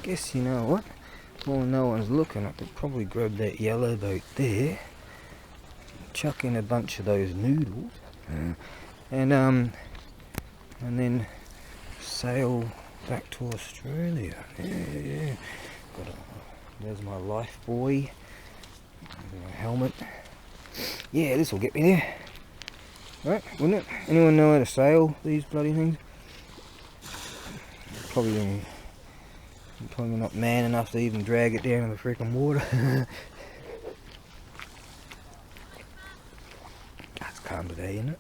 Guess you know what? While no one's looking, I could probably grab that yellow boat there, chuck in a bunch of those noodles, and then sail back to Australia. Yeah. There's my life buoy, my helmet. Yeah, this will get me there. Right, wouldn't it? Anyone know how to sail these bloody things? Probably not man enough to even drag it down in the freaking water. That's calm today, isn't it?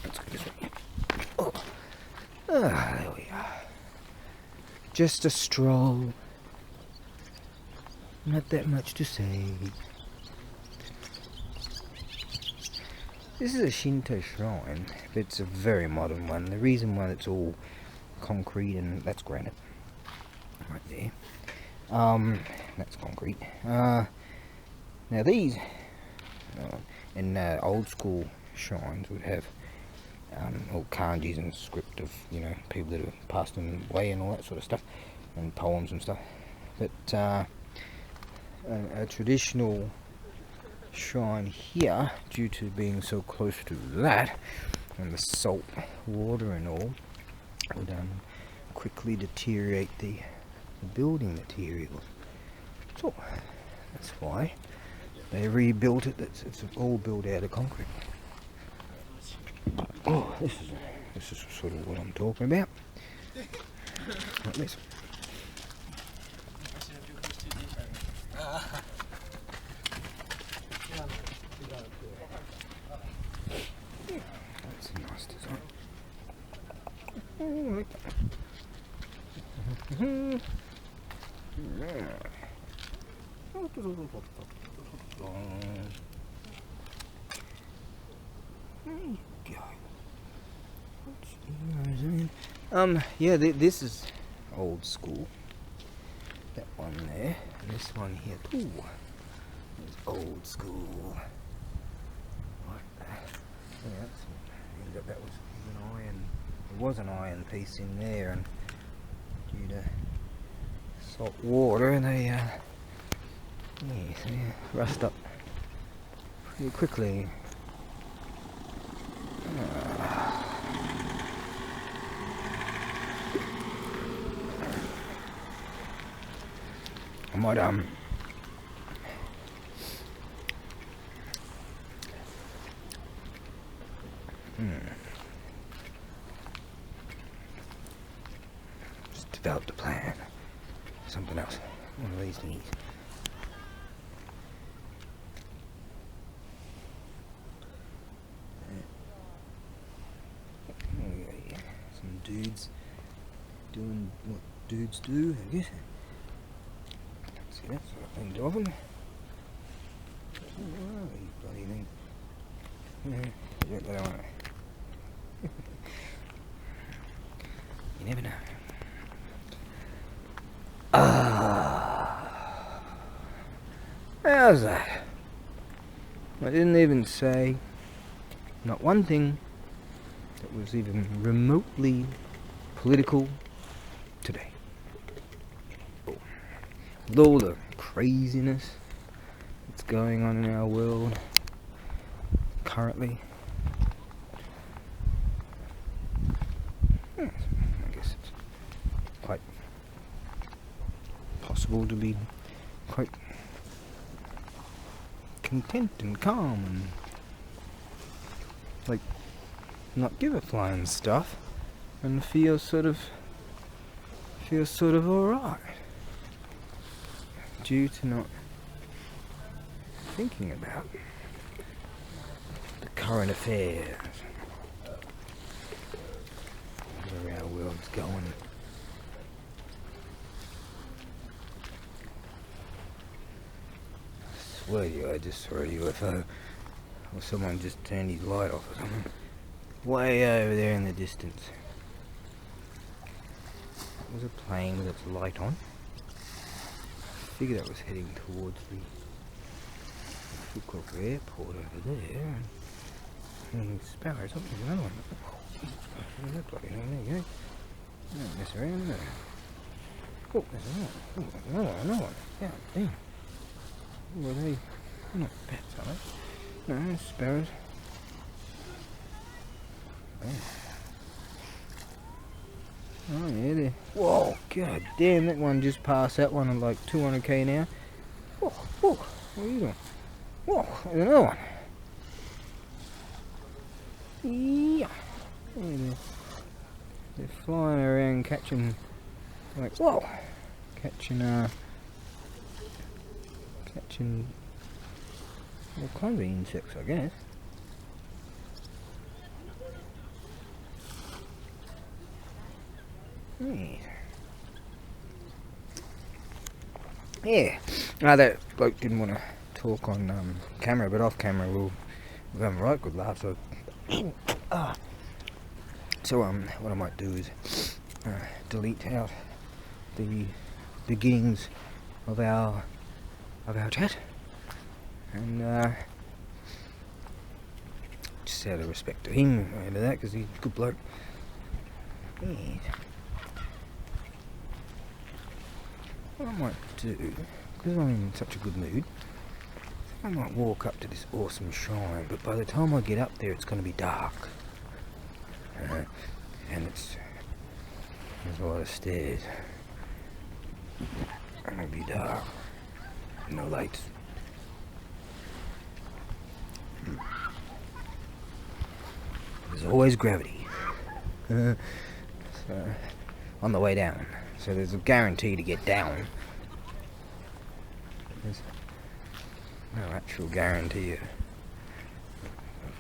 Let's go this way. Oh. There we are. Just a stroll. Not that much to say. This is a Shinto shrine, but it's a very modern one. The reason why it's all concrete and that's granite. Right there. That's concrete. Now these in old school shrines would have all kanjis and script of, you know, people that have passed away and all that sort of stuff, and poems and stuff. But a traditional shrine here, due to being so close to that and the salt water and all, would quickly deteriorate the building materials. So that's why they rebuilt it. It's all built out of concrete. Oh, this is sort of what I'm talking about. Like this. That's a nice design. Yeah, this is old school. That one there, and this one here. Ooh, it's old school. Like that. Yeah, that was an iron. There was an iron piece in there, and due to salt water, they rust up pretty quickly. I might just developed a plan. Something else. One of these things. Some dudes doing what dudes do, I guess. See that sort of thing, dolphin? Oh, you bloody thing. You don't want it. You never know. How's that? I didn't even say not one thing that was even remotely political today. With all the craziness that's going on in our world currently, I guess it's quite possible to be quite content and calm and like not give a flying stuff and feel sort of alright due to not thinking about the current affairs, where our world's going. I swear to you, I just saw a UFO, or someone just turned his light off or something, way over there in the distance. It was a plane with its light on. I figured it was heading towards the Fukuoka airport over there. And sparrows, oh, there's another one. Oh, that bloody thing, there you go. Don't mess around there. Oh, there's another one. Oh, another one. Yeah, damn. Well, they're not pets, are they? No, sparrows. Oh yeah, there. Whoa, god damn, that one just passed that one at like 200k now. Whoa, whoa, what are you doing? Whoa, there's another one. Yeah. They're flying around catching, like, whoa, catching all kinds of insects, I guess. Yeah. Now that bloke didn't want to talk on camera, but off camera we're having a right good laugh. So, what I might do is delete out the beginnings of our chat, and just out of respect to him, over that, because he's a good bloke. Yeah. What I might do, because I'm in such a good mood, I might walk up to this awesome shrine, but by the time I get up there it's going to be dark. And there's a lot of stairs. And it'll be dark. No lights. There's always gravity. So, on the way down. So there's a guarantee to get down. There's no actual guarantee of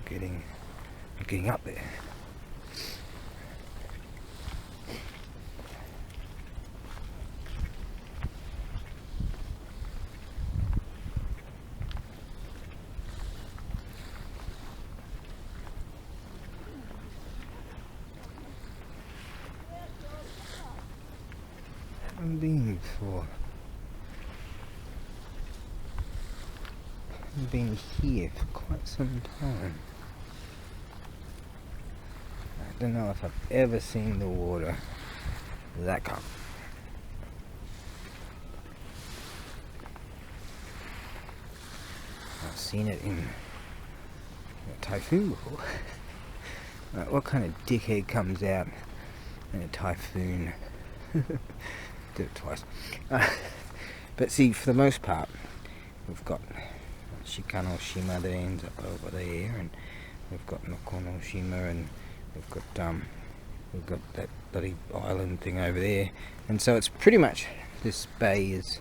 getting up there. haven't been before. Haven't been here for quite some time. I don't know if I've ever seen the water that calm. I've seen it in a typhoon before. Like, what kind of dickhead comes out in a typhoon? Did it twice. But see, for the most part, we've got Shikanoshima that ends up over there, and we've got Nokonoshima, and we've got that bloody island thing over there, and so it's pretty much, this bay is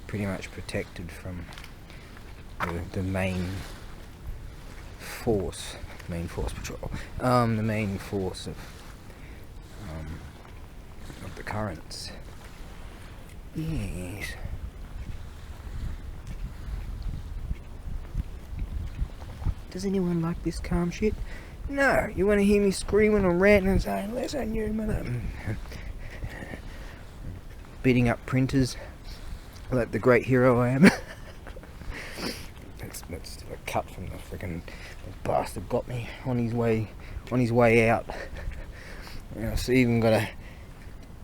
pretty much protected from the main force patrol, the main force of the currents. Yes. Does anyone like this calm shit? No. You want to hear me screaming and ranting and saying, listen, you mother, beating up printers like the great hero I am. That's a cut from the freaking bastard got me on his way out. You know, so even got a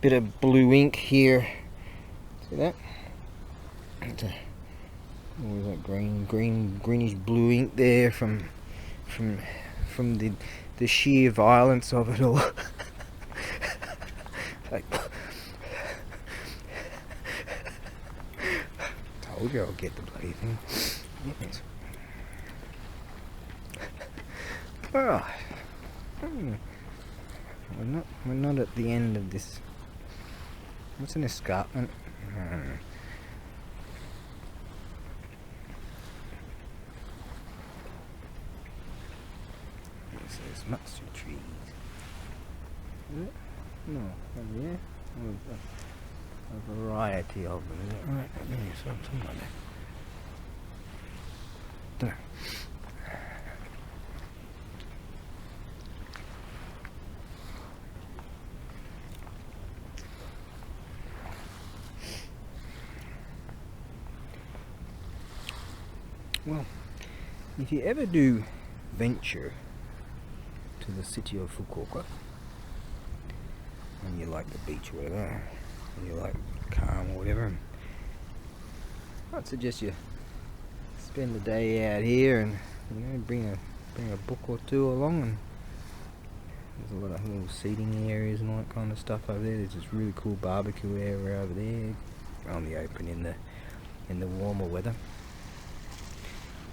bit of blue ink here. See that? It's always like greenish blue ink there from the sheer violence of it all. Like, told you I'll get the bloody thing. Yes. Alright. We're not at the end of this. What's an escarpment? There's mustard trees. Is it? No. Oh, yeah. A variety of them. Is that right? Yeah, something like that. Don't know. Well, if you ever do venture to the city of Fukuoka, and you like the beach or whatever, and you like calm or whatever, I'd suggest you spend the day out here and, you know, bring a book or two along, and there's a lot of little seating areas and all that kind of stuff over there. There's this really cool barbecue area over there on the open in the warmer weather.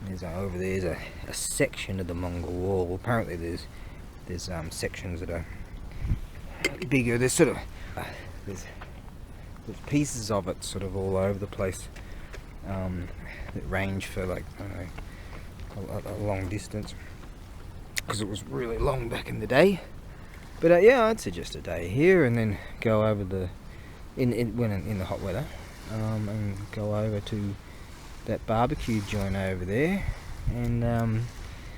There's over there's a section of the Mongol Wall. Apparently there's sections that are bigger. There's sort of there's pieces of it sort of all over the place that range for, like, I don't know, a long distance, because it was really long back in the day. But yeah, I'd suggest a day here and then go over in the hot weather, and go over to that barbecue joint over there, and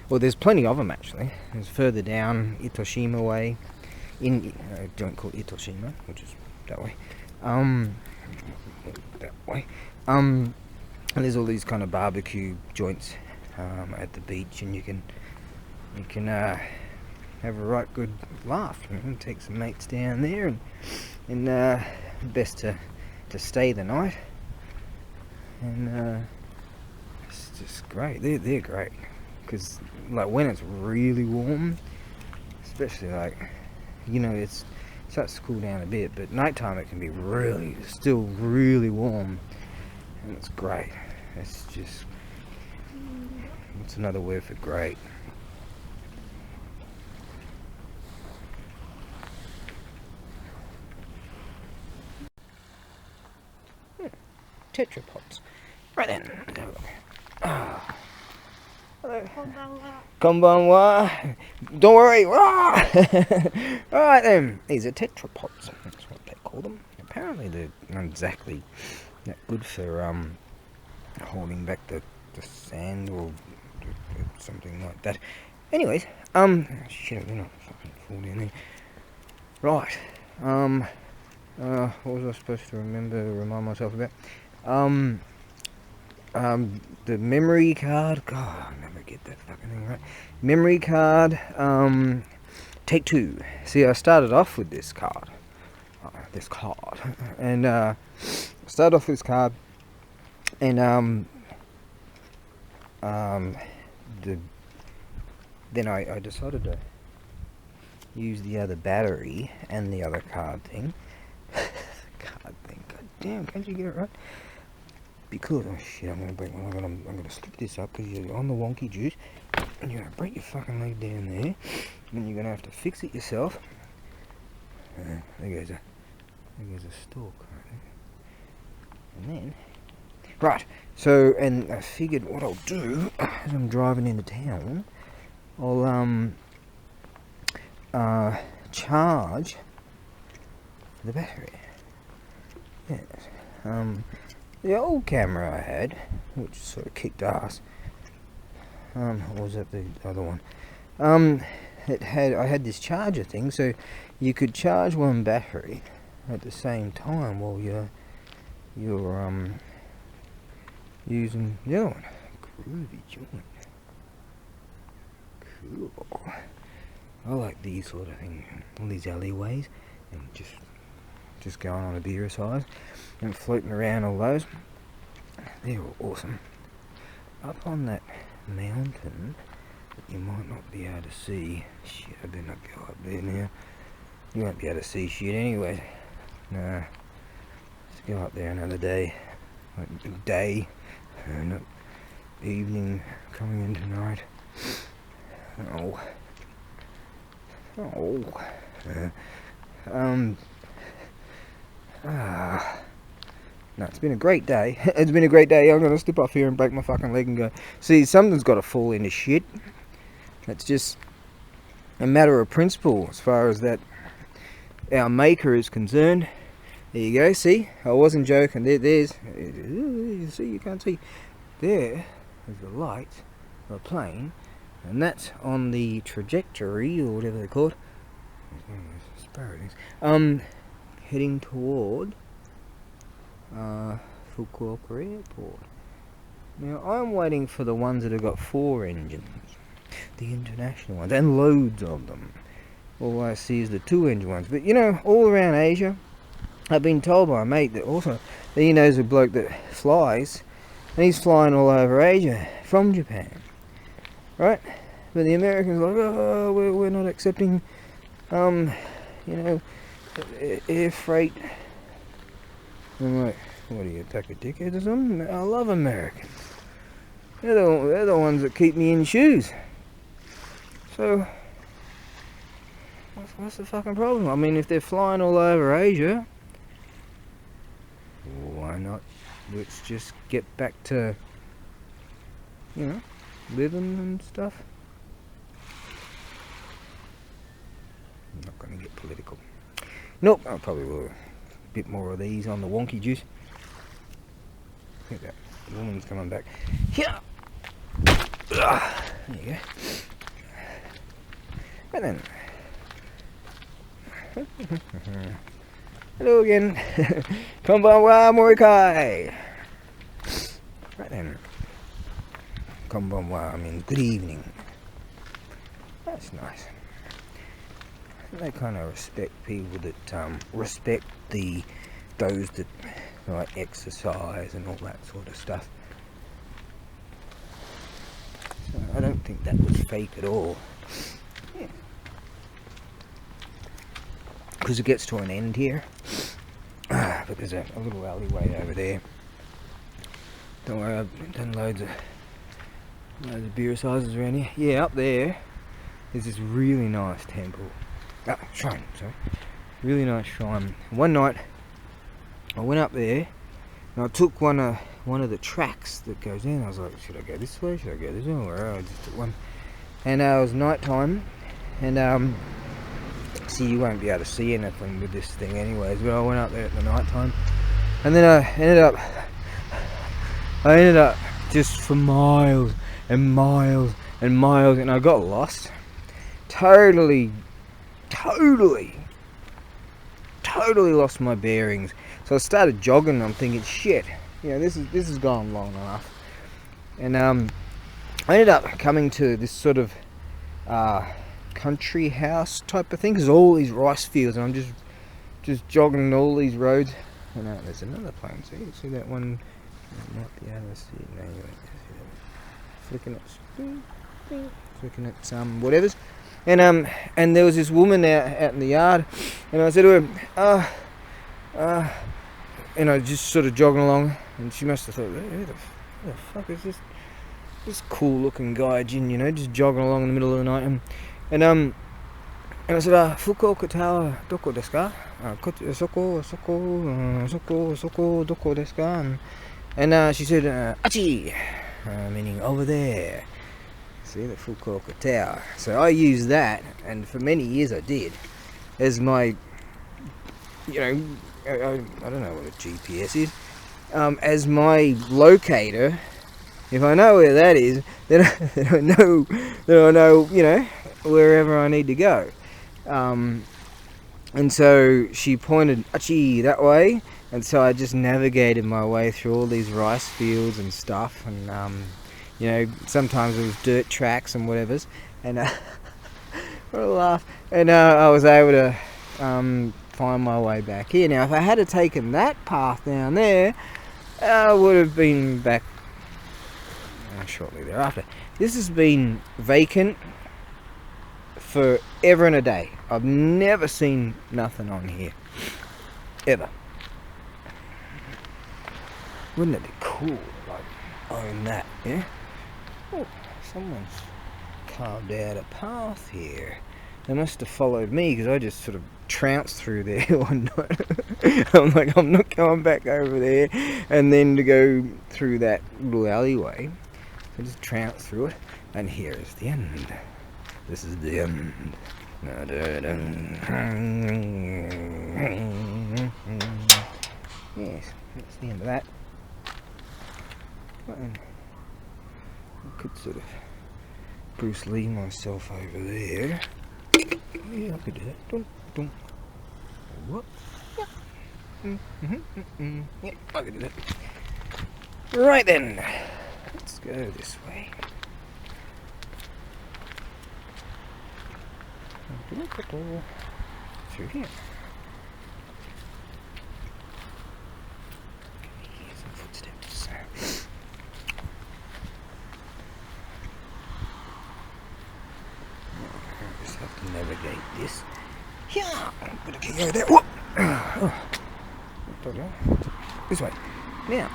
well, there's plenty of them actually. There's further down Itoshima way, in a joint called Itoshima, which is that way, and there's all these kind of barbecue joints at the beach, and you can have a right good laugh, you know, take some mates down there, and best to stay the night, and it's just great. They're great, because like when it's really warm, especially, like, you know, it starts to cool down a bit, but nighttime it can be still really warm, and it's great. It's just, what's another word for great? Tetrapods. Right then. Oh. Hello. Konbanwa. Don't worry. Alright then. These are tetrapods. That's what they call them. Apparently they're not exactly that good for holding back the sand or something like that. Anyways, shit, you know, fucking fall down there. Right. What was I supposed to remind myself about? The memory card. God, I'll never get that fucking thing right. Memory card. Take two. See, I started off with this card. And I started off with this card, and then I decided to use the other battery and the other card thing. God damn, can't you get it right? Because, oh shit, I'm gonna slip this up because you're on the wonky juice, and you're gonna break your fucking leg down there, and you're gonna have to fix it yourself. There goes a stalk right there. And then, right, so, and I figured what I'll do, as I'm driving into town, I'll, charge the battery. Yes. The old camera I had, which sort of kicked ass, or was that the other one? I had this charger thing, so you could charge one battery at the same time while you're using the other one. Groovy joint. Cool. I like these sort of things, all these alleyways, and just going on a beer size and floating around all those. They're awesome. Up on that mountain that you might not be able to see. Shit, I better not go up there now. You won't be able to see shit anyway. Nah. Let's go up there another day. Not evening coming in tonight. No, it's been a great day. It's been a great day. I'm gonna step off here and break my fucking leg and go. See, something's got to fall into shit. It's just a matter of principle as far as that our maker is concerned. There you go. See, I wasn't joking. There's. You see, you can't see. There is the light of a plane, and that's on the trajectory or whatever they're called. Heading toward Fukuoka Airport. Now I'm waiting for the ones that have got 4 engines, the international ones, and loads of them. All I see is the 2-engine ones. But you know, all around Asia, I've been told by a mate that also that he knows a bloke that flies, and he's flying all over Asia from Japan, right? But the Americans are like, oh, we're not accepting, air freight. I'm like, what are you, take a dickhead or something? I love Americans. They're the ones that keep me in shoes. So, what's the fucking problem? I mean, if they're flying all over Asia, why not? Let's just get back to, living and stuff. I'm not going to get political. Nope, I probably will. A bit more of these on the wonky juice. I think that woman's coming back. Here! There you go. And then. Hello again. Konbanwa Morikai. Right then. Konbanwa, I mean, good evening. That's nice. They kind of respect people that respect those that like exercise and all that sort of stuff. So I don't think that was fake at all. Yeah. Because it gets to an end here. But there's a little alleyway over there. Don't worry, I've done loads of beer sizes around here. Yeah, up there there's this really nice temple. Shrine, sorry. Really nice shrine. One night I went up there and I took one of the tracks that goes in. I was like, should I go this way? Should I go this way? Or I just took one. And it was night time, and see, you won't be able to see anything with this thing anyways, but I went up there at the night time, and then I ended up just for miles and miles and miles, and I got lost. Totally totally lost my bearings. So I started jogging. I'm thinking, shit, you know, this has gone long enough. And I ended up coming to this sort of country house type of thing. There's all these rice fields, and I'm just jogging all these roads. And there's another plane. See that one? I might be able to see it. No, you won't see it. Flicking at some whatevers. And there was this woman out in the yard, and I said to her, and I just sort of jogging along, and she must have thought, who the fuck is this cool looking guy, Jin, you know, just jogging along in the middle of the night, and I said, Fuko katawa doko desu ka? Soko doko desu ka? And she said, achi, meaning over there. See, the Fukuoka Tower. So I used that, and for many years I did, as my, you know, I don't know what a GPS is, as my locator. If I know where that is, then I know, you know, wherever I need to go. And so she pointed achi that way, and so I just navigated my way through all these rice fields and stuff, and you know, sometimes it was dirt tracks and whatevers, and what a laugh. And I was able to find my way back here. Now, if I had taken that path down there, I would have been back shortly thereafter. This has been vacant forever and a day. I've never seen nothing on here, ever. Wouldn't it be cool, like, own that, yeah? Oh, someone's carved out a path here. They must have followed me, because I just sort of trounced through there one night. I'm like, I'm not going back over there, and then to go through that little alleyway. I just trounced through it, and here is the end. This is the end. Yes, that's the end of that. I could sort of Bruce Lee myself over there. Yeah, I could do that. Dun. What? Yeah. Yeah, I could do that. Right then, let's go this way. Through here. Okay, some footsteps. Just have to navigate this. Yeah, I'm gonna go there. Whoop. This way. Now.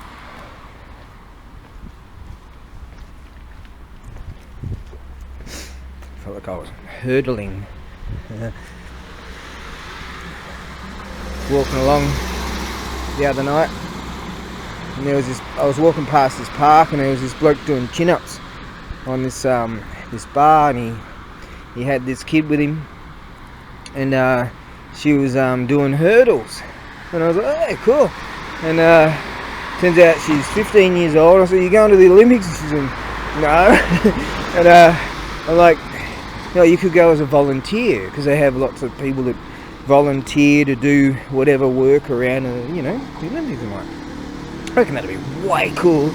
Felt like I was hurdling. Walking along the other night, and there was this. I was walking past this park, and there was this bloke doing chin-ups on this this bar, and he had this kid with him, and she was doing hurdles, and I was like, hey, cool. And turns out she's 15 years old. I said, you going to the Olympics? And she said, no. And I'm like, no, you could go as a volunteer, because they have lots of people that volunteer to do whatever work around, you know, the Olympics and what. I reckon that'd be way cool.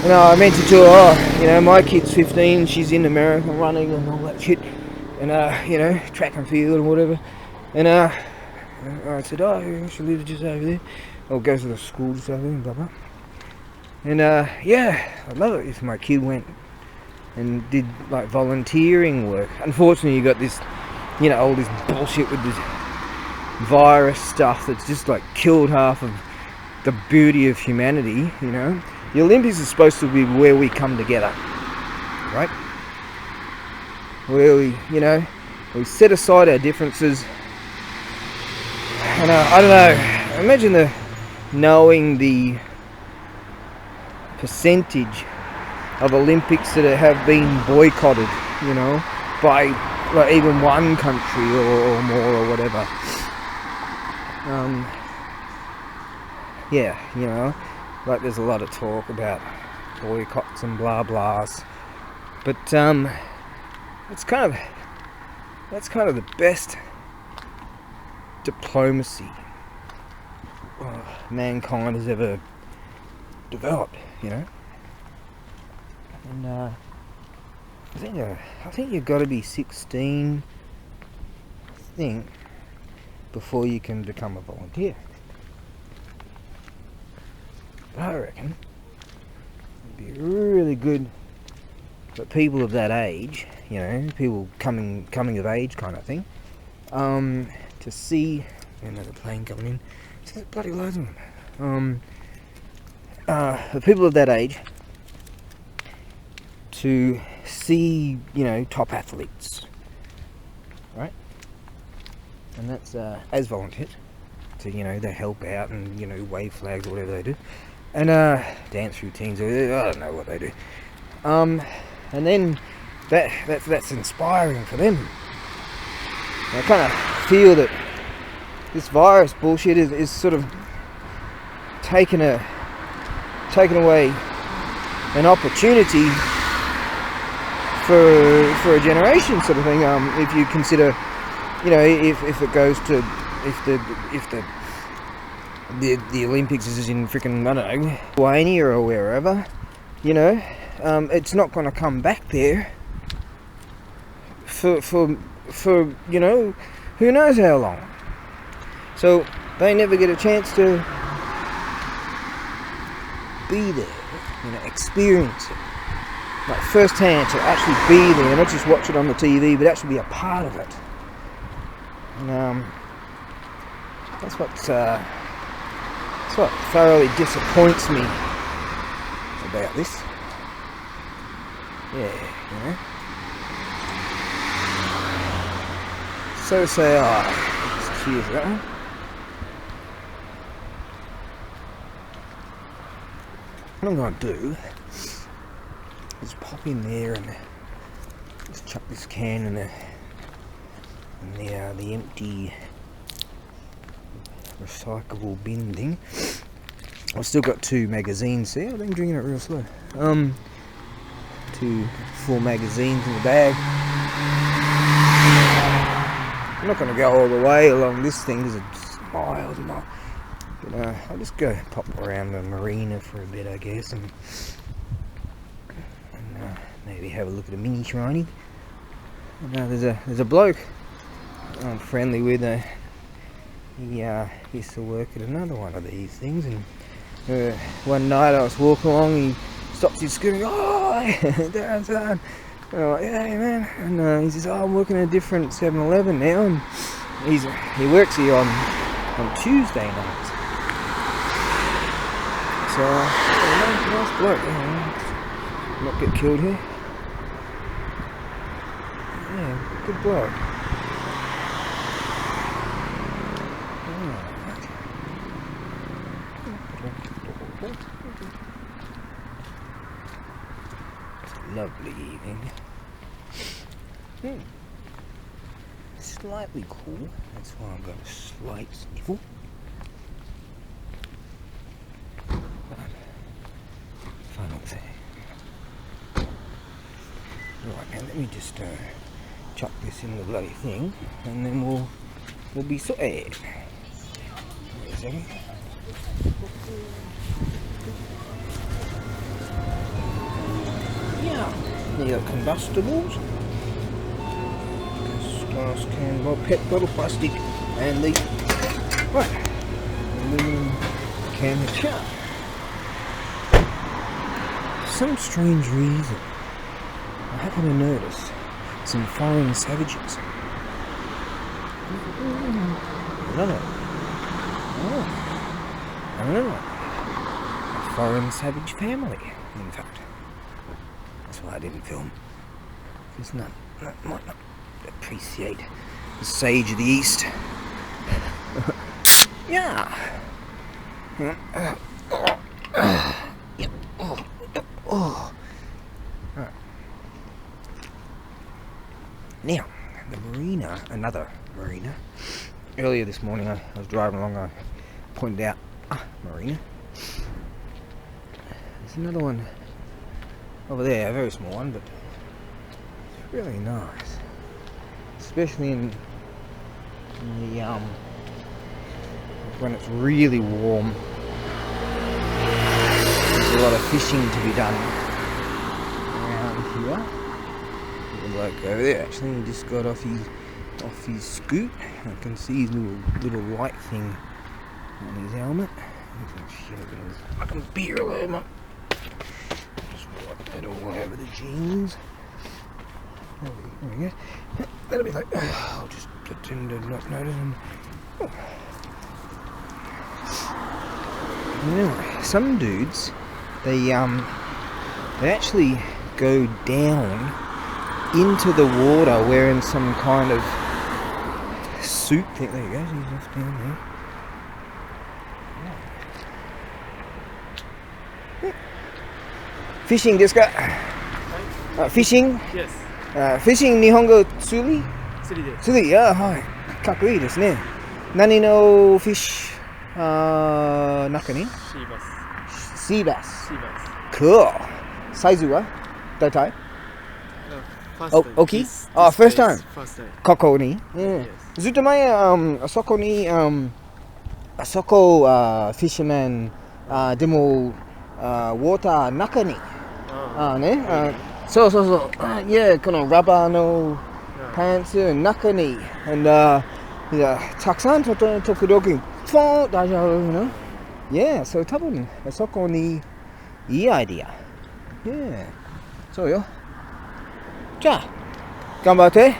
And I mentioned to her, oh, you know, my kid's 15, she's in America running and all that shit, and you know, track and field and whatever. And I said, oh, she lives just over there, or goes to the school just over there, and blah blah. And yeah, I'd love it if my kid went and did like volunteering work. Unfortunately, you got this, you know, all this bullshit with this virus stuff that's just like killed half of the beauty of humanity, you know. The Olympics is supposed to be where we come together, right? Where we, you know, we set aside our differences. And I don't know, imagine knowing the percentage of Olympics that have been boycotted, you know, by like even one country or more or whatever. Yeah, you know, like there's a lot of talk about boycotts and blah blahs, but that's kind of the best diplomacy mankind has ever developed, you know. And I think you've got to be 16, I think, before you can become a volunteer. But I reckon it'd be really good for people of that age, you know, people coming of age kind of thing, to see another plane coming in. See, bloody loads of them. For people of that age to see, you know, top athletes, right? And that's as volunteers to, you know, they help out and, you know, wave flags or whatever they do, and dance routines, or I don't know what they do. And then that's inspiring for them. I kind of feel that this virus bullshit is sort of taken away an opportunity for a generation, sort of thing. If you consider, you know, if it goes to, if the Olympics is in freaking, I don't know, Lithuania or wherever, you know, it's not going to come back there for you know, who knows how long. So they never get a chance to be there, you know, experience it, like firsthand, to actually be there, not just watch it on the TV, but actually be a part of it. And that's what thoroughly disappoints me about this. Yeah, you know. So say I. Let's cheers that one. What I'm going to do is pop in there and just chuck this can in the empty recyclable bin thing. I've still got 2 magazines there. I've been drinking it real slow. 4 magazines in the bag. I'm not going to go all the way along this thing because it's miles and miles. But I'll just go pop around the marina for a bit, I guess, and maybe have a look at a mini shiny. There's a bloke I'm friendly with. He used to work at another one of these things, and one night I was walking along, he stops his scooter and goes, "Oh, Darren's on." And I'm like, "Hey man," and he says, "Oh, I'm working at a different 7-Eleven now," and he works here on Tuesday nights. So, nice bloke, you know, not get killed here. Yeah, good bloke. Lovely evening. Slightly cool, that's why I've got a slight sniffle. Fun thing. Right, now let me just chuck this in the bloody thing, and then we'll be sorted. Wait a second. Yeah, you got combustibles, glass can, well, pet bottle, plastic, and the aluminum can of char. For some strange reason, I happen to notice some foreign savages. No. A foreign savage family, in fact. That's why I didn't film. Because might not appreciate the sage of the East. Yeah. Right. Now, the marina, another marina. Earlier this morning I was driving along, I pointed out, marina. There's another one over there, a very small one, but it's really nice. Especially in the when it's really warm. There's a lot of fishing to be done around here. There's a bloke over there actually, he just got off his scoot. I can see his little light thing on his helmet. He's got fucking beer all over. Just wipe that all over the jeans. There we go. That'll be like, I'll just pretend to not notice him. You know, some dudes, they actually go down into the water wearing some kind of suit thing. There you go, he's off down there. Fishingですか? Fishing? Yes. Fishing 日本語釣り? 釣りです。釣り、はい。かっこいいですね。何のフィッシュ中に? シーバス。シーバス。シーバス。Cool. サイズは大体? First time. 大きい? This First place, time. First time. ここに? Yes. ずっと前、あそこに、あそこ、フィッシュマン、でも、ウォーター中に、ね、そうそうそう、いや、このラバーのパンツの中に、いや、たくさん時々、フォー大丈夫の？いや、そう多分、そこにいいアイディア。いや、そうよ。じゃあ、頑張って。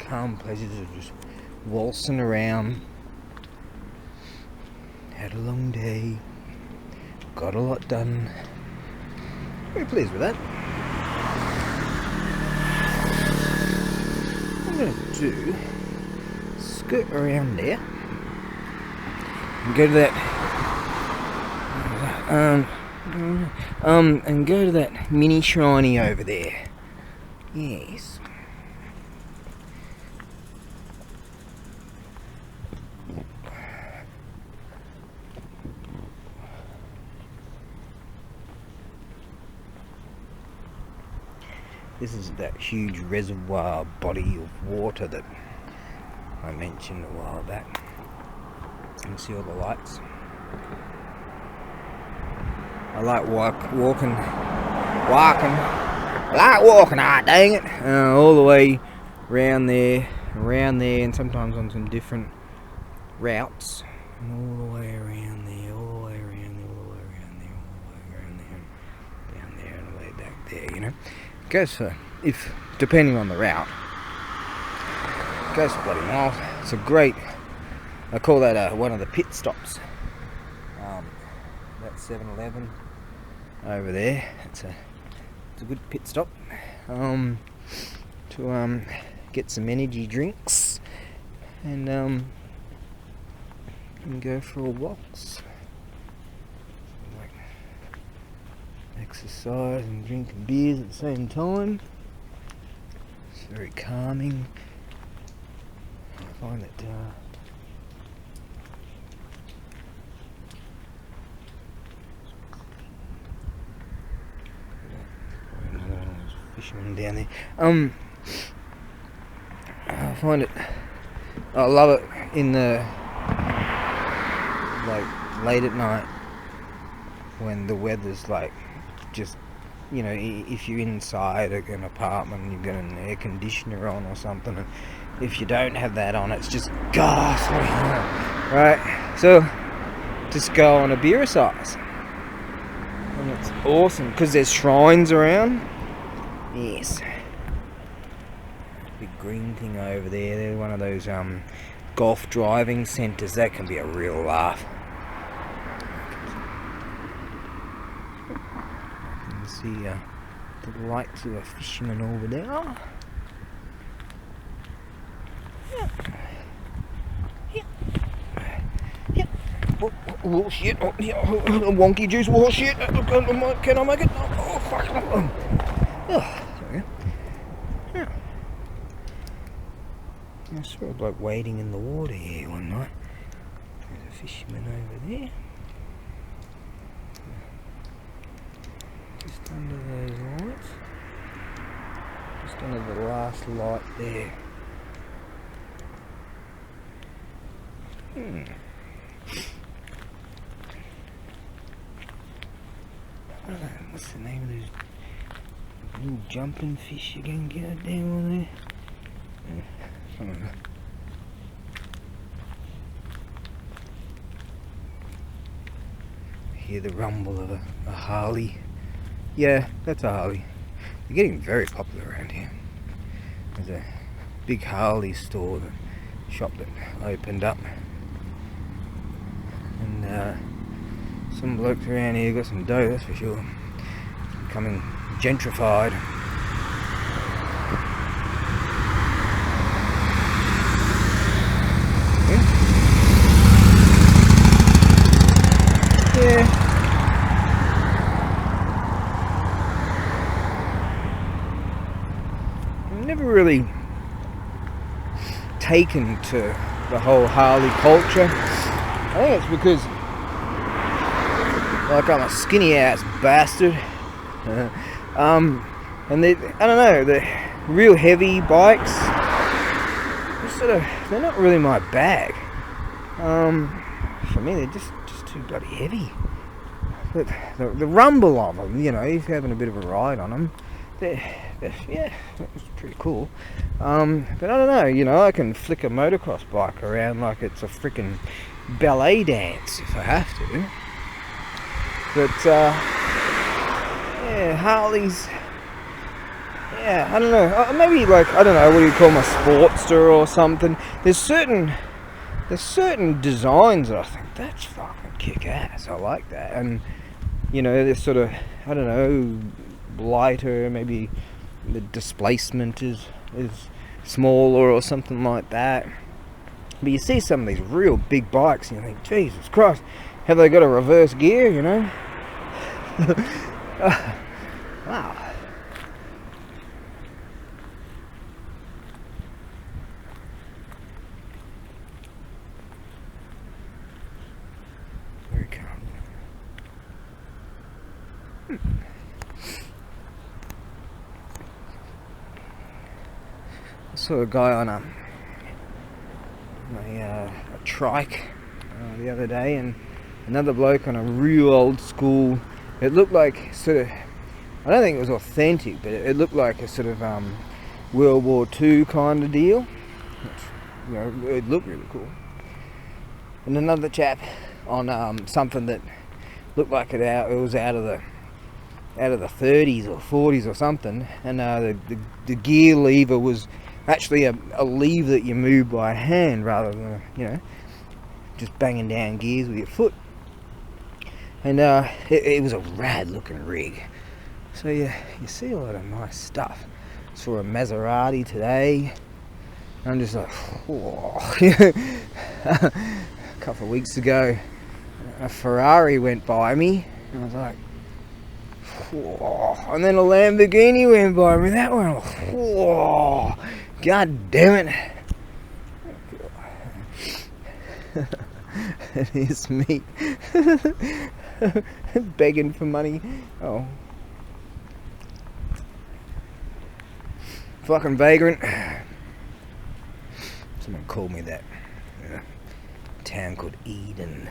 Calm pleasures of just waltzing around. Had a long day. Got a lot done. Very pleased with that. What I'm going to do, skirt around there and go to that and go to that mini shriney over there. Yes. This is that huge reservoir body of water that I mentioned a while back. You can see all the lights. I like walking. I like walking, dang it. All the way around there, and sometimes on some different routes. And all the way around there, all the way around there, all the way around there, all the way around there, down there and way back there, you know. Goes for, if depending on the route, goes for bloody miles. It's a great, I call that one of the pit stops. That 7-Eleven over there. It's a good pit stop to get some energy drinks and go for a walks. Exercise and drinking beers at the same time. It's very calming. I find that another one of those fishermen down there. I find it, I love it in the, like, late at night when the weather's like just, you know, if you're inside an apartment, you've got an air conditioner on or something, and if you don't have that on, it's just ghastly, right? So just go on a beer size, and it's awesome because there's shrines around. Yes, big green thing over there. They're one of those golf driving centres. That can be a real laugh. See the lights of a fisherman over there. Oh shit! Oh, yeah. Wonky juice. Oh shit! Can I make it? Oh fuck! Sorry. Yeah. I saw a bloke wading in the water here one night. There's a fisherman over there. Just under those lights. Under the last light there. What's the name of those little jumping fish you can get down on there? I don't know. Hear the rumble of a Harley. Yeah, that's a Harley. They're getting very popular around here. There's a big Harley store, shop that opened up. And some blokes around here got some dough, that's for sure. It's becoming gentrified. Yeah. I've never really taken to the whole Harley culture. I think it's because, like, I'm a skinny ass bastard. And they, I don't know, the real heavy bikes, they're not really my bag. For me, they're just too bloody heavy. But the rumble of them, you know, if you're having a bit of a ride on them, yeah, it's pretty cool. But I don't know, you know, I can flick a motocross bike around like it's a freaking ballet dance if I have to. But yeah, Harleys. Yeah, I don't know. Maybe like, I don't know, what do you call them, a Sportster or something? There's certain designs that I think that's fucking kick ass. I like that, and you know, they're sort of, I don't know, lighter. Maybe the displacement is smaller or something like that. But you see some of these real big bikes, and you think, Jesus Christ, have they got a reverse gear? You know? Wow. Very calm. I saw a guy on a trike the other day, and another bloke on a real old school. It looked like sort of, I don't think it was authentic, but it looked like a sort of World War II kind of deal. Which, you know, it looked really cool. And another chap on something that looked like it was out of the 30s or 40s or something, and the gear lever was actually a lever that you move by hand rather than, you know, just banging down gears with your foot. And it was a rad looking rig. So you see a lot of nice stuff. Saw a Maserati today. I'm just like, whoa. A couple of weeks ago, a Ferrari went by me, and I was like, whoa. And then a Lamborghini went by me. That one, whoa. God damn it. And it's me begging for money. Oh, fucking vagrant. Someone called me that. A town called Eden.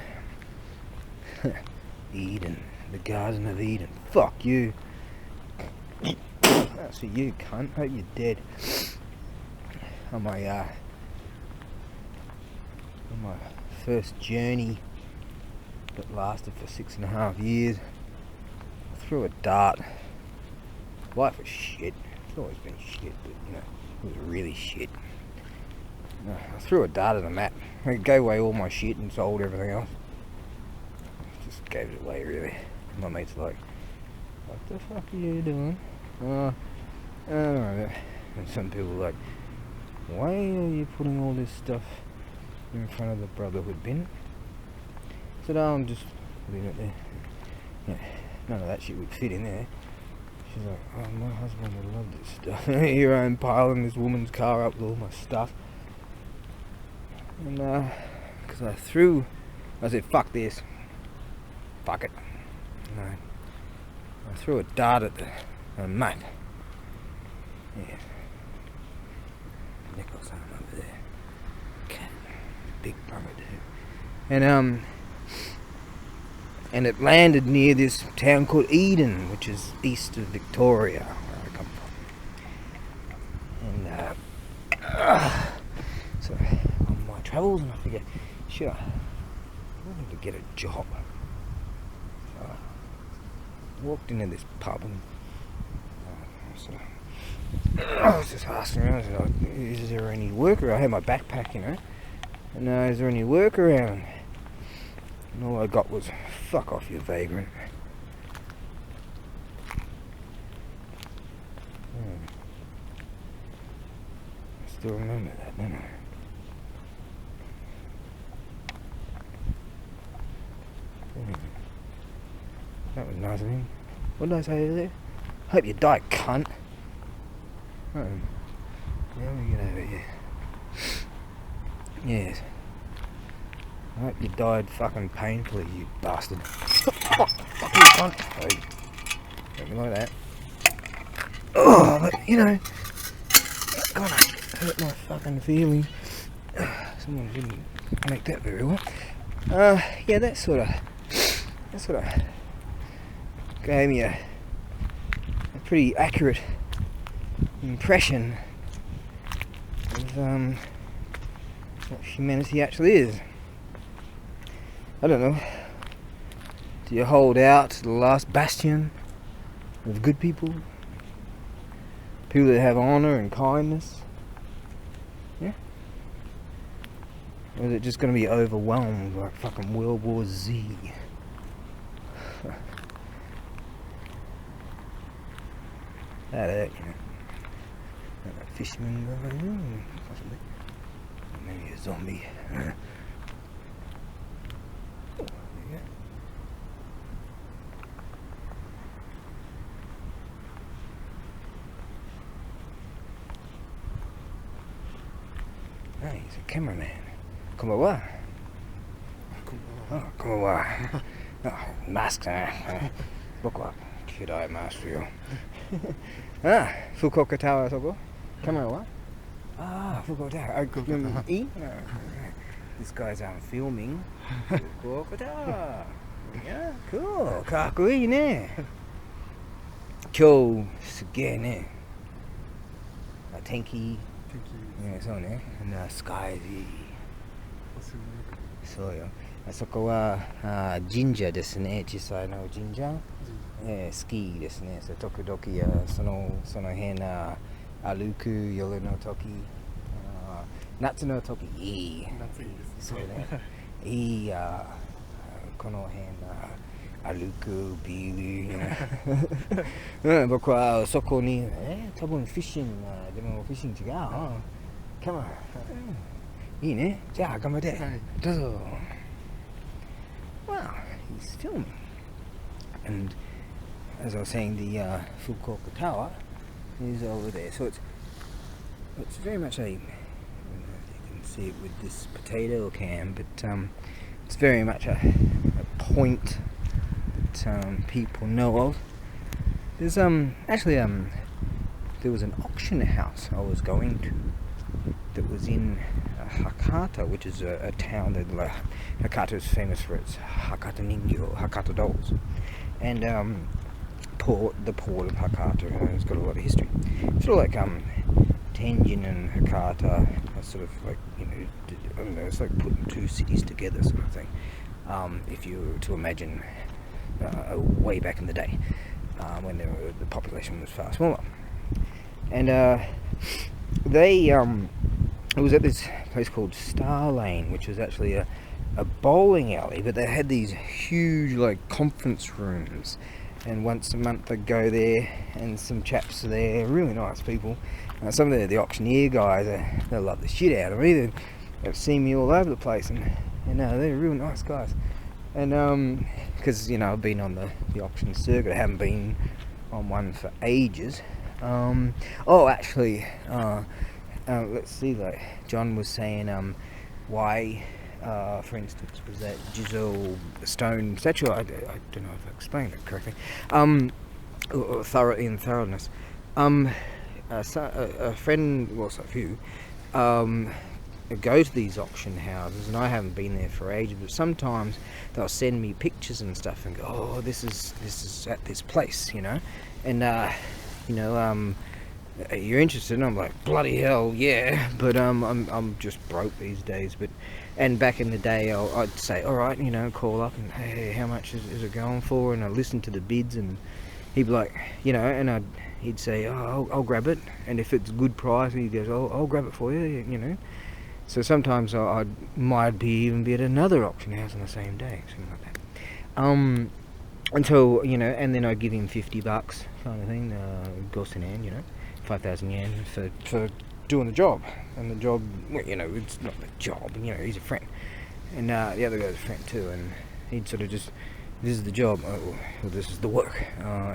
Eden, the Garden of Eden. Fuck you. That's for you, cunt. Hope you're dead. On my first journey that lasted for 6.5 years, I threw a dart. Life was shit. It's always been shit, but you know, it was really shit. I threw a dart at the map. I gave away all my shit and sold everything else. Just gave it away, really. My mate's like, what the fuck are you doing? I don't know. And some people were like, why are you putting all this stuff in front of the Brotherhood bin? I said, oh, I'm just leaving it there. Yeah, none of that shit would fit in there. She's like, oh, my husband would love this stuff. Here I am piling this woman's car up with all my stuff. And because I said, fuck this. Fuck it. No. I threw a dart at the map. Yeah. Nick or something over there. Cat. Big brother dude. And it landed near this town called Eden, which is east of Victoria, where I come from. And so on my travels, and I figured, sure, I wanted to get a job. So I walked into this pub and I was just asking around, I said, is there any work around? I had my backpack, you know, and is there any work around? And all I got was, fuck off, you vagrant. I still remember that, don't I? That was nice of him. What did I say there? Hope you die, cunt. Now we get over here. Yes. I hope you died fucking painfully, you bastard. Oh, fuck you, cunt. Hey. Don't be like that. Oh, but, you know, God, it hurt my fucking feelings. Someone didn't make that very well. Yeah, that sort of gave me a pretty accurate impression of what humanity actually is. I don't know. Do you hold out to the last bastion of good people? People that have honor and kindness? Yeah? Or is it just going to be overwhelmed like fucking World War Z? That, you know. A fisherman, possibly. Maybe a zombie. Oh, there you go. Hey, he's a cameraman. Konbanwa. Oh, konbanwa. Oh, mask, Boku wa kirai masu yo. Fukuoka Tower, soko. Camera wa? Fukuoka Tower. This guy's filming Fukuoka Tower. Yeah, cool. かっこいいね。今日すげえね。天気。ね、そうね。スカイでいい。そうよ。あそこは神社ですね。小さいの神社。スキーですね。時々その辺歩く夜の時、夏の時いい。夏いいですね。そうね。いいこの辺歩くビール。僕はそこに多分フィッシングでもフィッシング違う。カメラ。いいね。じゃあ頑張って。どうぞ。Wow, he's filming. And as I was saying, the Fukuoka Tower is over there. So it's very much a, I don't know if you can see it with this potato can, but it's very much a point that people know of. There's actually there was an auction house I was going to that was in Hakata, which is a town that Hakata is famous for its Hakata Ningyo, Hakata dolls, and the port of Hakata has got a lot of history. Sort of like Tenjin and Hakata are sort of like, you know, I don't know, it's like putting two cities together sort of thing. If you were to imagine way back in the day when the population was far smaller, and it was at this place called Star Lane, which was actually a bowling alley, but they had these huge like conference rooms, and once a month I'd go there, and some chaps are there, really nice people. Some of the auctioneer guys, they love the shit out of me. They've seen me all over the place, and they're real nice guys. And because I've been on the auction circuit, I haven't been on one for ages. Actually, let's see, like John was saying, why, for instance, was that Giselle stone statue? I don't know if I explained it correctly. In thoroughness. A friend, well, so a few, go to these auction houses, and I haven't been there for ages, but sometimes they'll send me pictures and stuff and go, oh, this is at this place, you know, and you're interested? And I'm like, bloody hell, yeah, but I'm just broke these days. And back in the day, I'd say, all right, you know, call up and, hey, how much is it going for? And I'd listen to the bids, and he'd be like, you know, and he'd say, oh, I'll grab it, and if it's a good price, he goes, I'll grab it for you, you know. So sometimes I might even be at another auction house on the same day, something like that. Until, you know, and then I'd give him $50 kind of thing, goes in hand, you know, 5,000 yen for doing the job. And the job, well, you know, it's not the job, you know, he's a friend. And the other guy's a friend too, and he'd sort of just, this is the job, well, this is the work.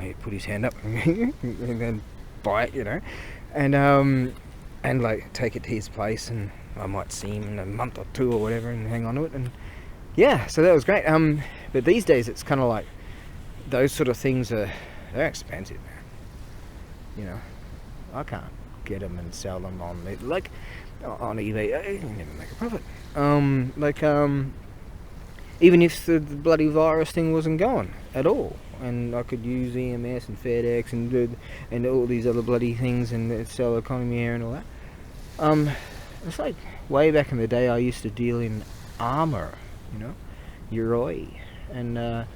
He'd put his hand up and then buy it, you know, and like take it to his place, and I might see him in a month or two or whatever and hang on to it, and yeah, so that was great. But these days it's kind of like those sort of things they're expensive, man. You know, I can't get them and sell them on eBay. You never make a profit. Even if the bloody virus thing wasn't going at all, and I could use EMS and FedEx and all these other bloody things and sell economy air and all that. It's like way back in the day I used to deal in armour, you know, Yoroi, and I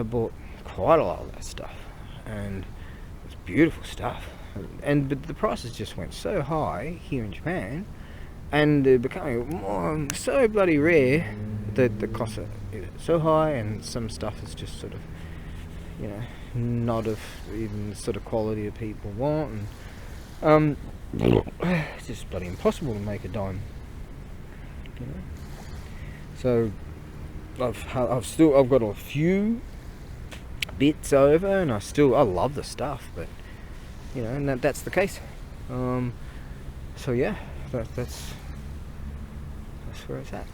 bought quite a lot of that stuff, and it's beautiful stuff. But the prices just went so high here in Japan, and they're becoming so bloody rare that the costs are so high, and some stuff is just sort of, you know, not of even the sort of quality that people want, and it's just bloody impossible to make a dime, you know. So I've got a few bits over, and I love the stuff, but you know, and that's the case. So yeah, that's where it's at.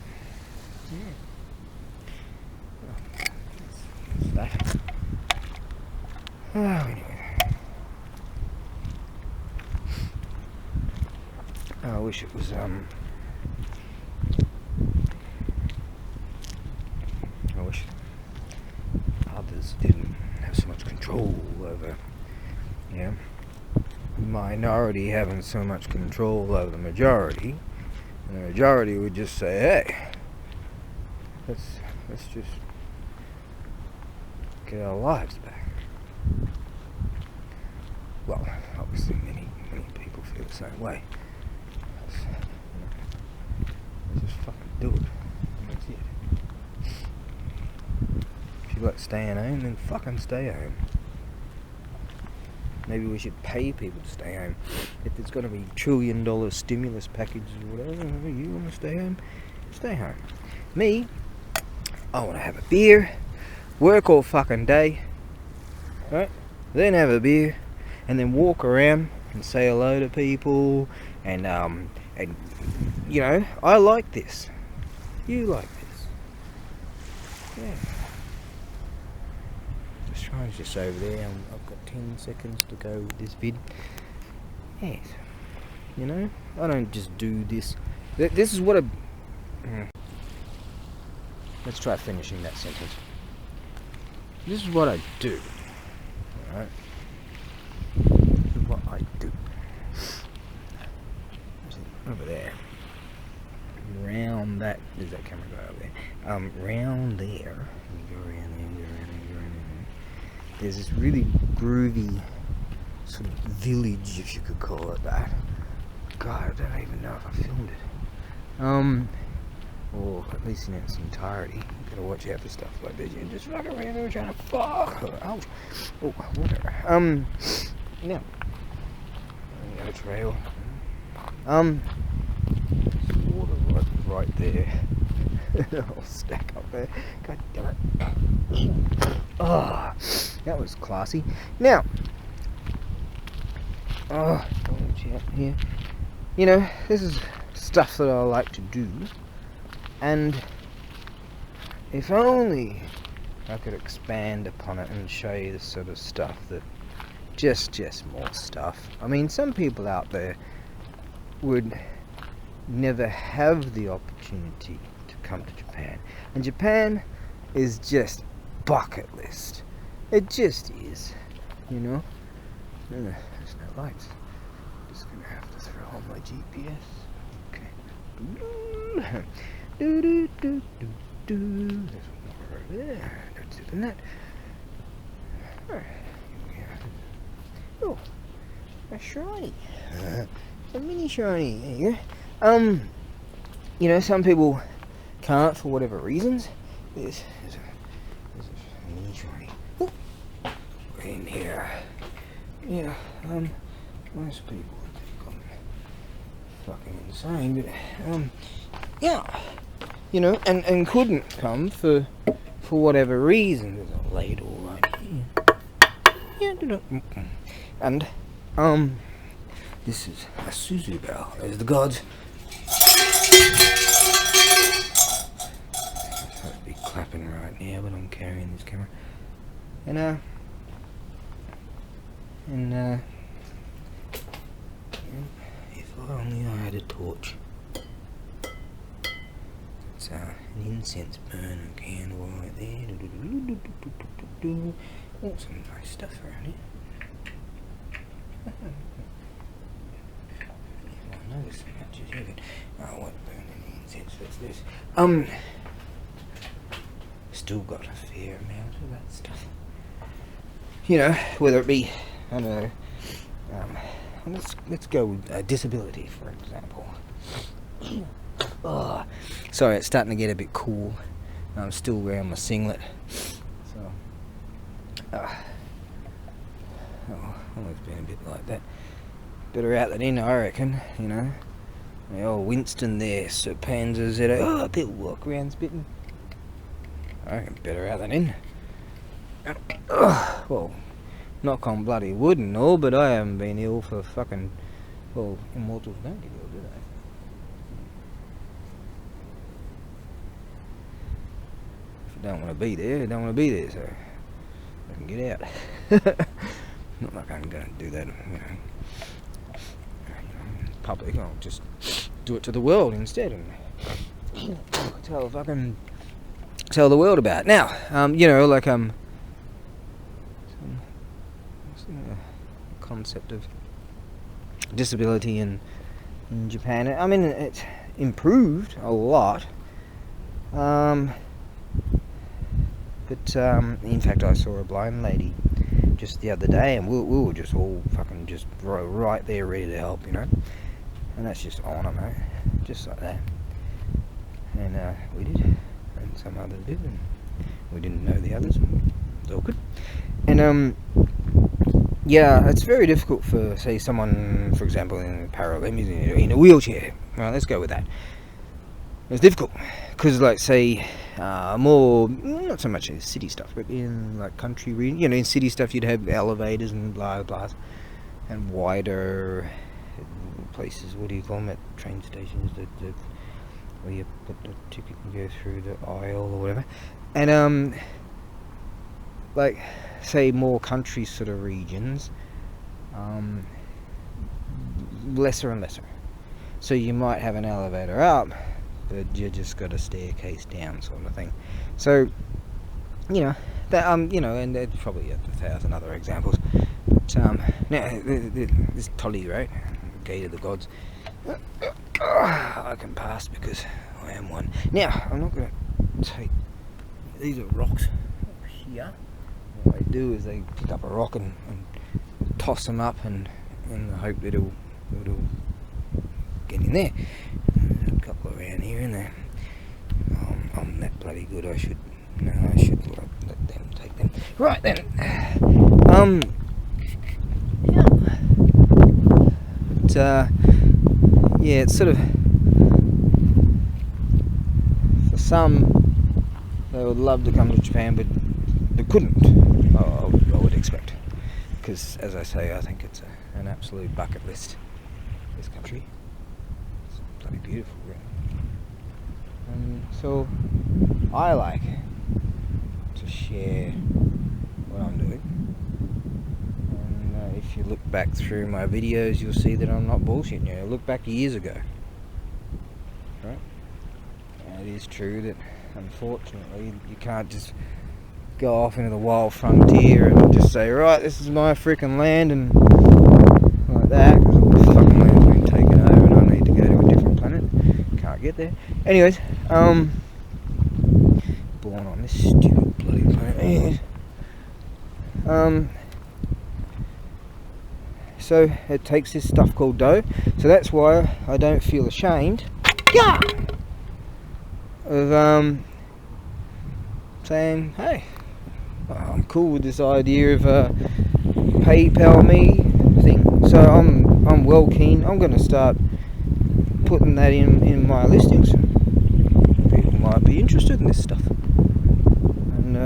Yeah. That's that. Oh, anyway. I wish it was I wish others didn't have so much control over, you know, minority having so much control over the majority, and the majority would just say, hey, let's just get our lives back. Well, obviously many people feel the same way. Let's just fucking do it. That's it. If you like staying home, then fucking stay home. Maybe we should pay people to stay home. If there's going to be $1 trillion stimulus packages or whatever, you want to stay home? Stay home. Me, I want to have a beer, work all fucking day, right? Then have a beer, and then walk around and say hello to people, and you know, I like this. You like this. Yeah. Just trying to just over there. I've got 10 seconds to go with this vid. Yes. You know, I don't just do this. This is what let's try finishing that sentence. This is what I do. Alright? This is what I do. Over there. Round that. There's that camera guy over there. Round there. You go around there, go around there, go around there. There's this really groovy sort of village, if you could call it that. God, I don't even know if I filmed it. Or at least in its entirety. You gotta watch out for stuff like this. You just fuck around there trying to fuck. Oh, whatever. Now, a trail. Water right there. I'll stack up there. God damn it. Oh, that was classy. Now, watch out here. You know, this is stuff that I like to do, and if only I could expand upon it and show you the sort of stuff that just more stuff. I mean, some people out there would never have the opportunity to come to Japan. And Japan is just bucket list. It just is, you know. There's no lights. Just gonna have to throw on my GPS. Okay. There's one more over there. That's it. And that. Oh, a shiny. A mini shiny. There you go. You know, some people can't for whatever reasons. There's a mini shiny. Oh, in here. Yeah, most people think I'm fucking insane, but, yeah. You know, and couldn't come for whatever reason. There's a ladle right here. Yeah, and, this is a Suzu bell. There's the gods. I'd be clapping right now, but I'm carrying this camera. And, if only I had a torch. It's an incense burner candle right there. Oh, some nice stuff around here. I know this much is heavy. I won't burn any incense. That's this. Still got a fair amount of that stuff. You know, whether it be, I don't know, let's go with disability, for example. Oh, sorry, it's starting to get a bit cool. I'm still wearing my singlet, so always been a bit like that. Better out than in, I reckon. You know, the old Winston there, Sir Panzer Z. Oh, a bit walk around spitting. I reckon better out than in. Well, knock on bloody wood and all, but I haven't been ill for fucking, well, immortals don't get ill, do they? If you don't want to be there, you don't want to be there, so I can get out. Not like I'm going to do that, you know, in public. I'll just do it to the world instead and tell the world about it. Now, you know, like, concept of disability in Japan. I mean, it's improved a lot. But in fact, I saw a blind lady just the other day, and we were just all fucking just right there, ready to help, you know. And that's just honour, mate. Just like that. And we did, and some others did, and we didn't know the others. It's all good. And yeah, it's very difficult for, say, someone, for example, in Paralympics, in a wheelchair. Well, let's go with that. It's difficult because, like, say, more, not so much in city stuff, but in, like, country, you know, in city stuff you'd have elevators and blah blah, and wider places. What do you call them at train stations? Where you put the ticket and go through the aisle or whatever. And like, say, more country sort of regions, lesser and lesser. So you might have an elevator up, but you just got a staircase down, sort of thing. So, you know, that you know, and there's probably 1,000 other examples. But now this Tolly, right, gate of the gods, I can pass because I am one. Now I'm not going to take. These are rocks here. What they do is they pick up a rock and toss them up, and in the hope it'll get in there. There's a couple around here and there. I'm that bloody good. I should let them take them. Right then. Yeah. But yeah, it's sort of, for some, they would love to come to Japan, but they couldn't. I would expect, because as I say, I think it's an absolute bucket list. This country, it's bloody beautiful, really. And so I like to share what I'm doing. And if you look back through my videos, you'll see that I'm not bullshitting you. Look back years ago. is true that unfortunately you can't just go off into the wild frontier and just say, right, this is my freaking land and like that, because all the fucking land's been taken over and I need to go to a different planet. Can't get there. Anyways, born on this stupid bloody planet. Anyways, so it takes this stuff called dough. So that's why I don't feel ashamed of saying, hey, I'm cool with this idea of PayPal me thing. So I'm well keen. I'm going to start putting that in my listings. People might be interested in this stuff, and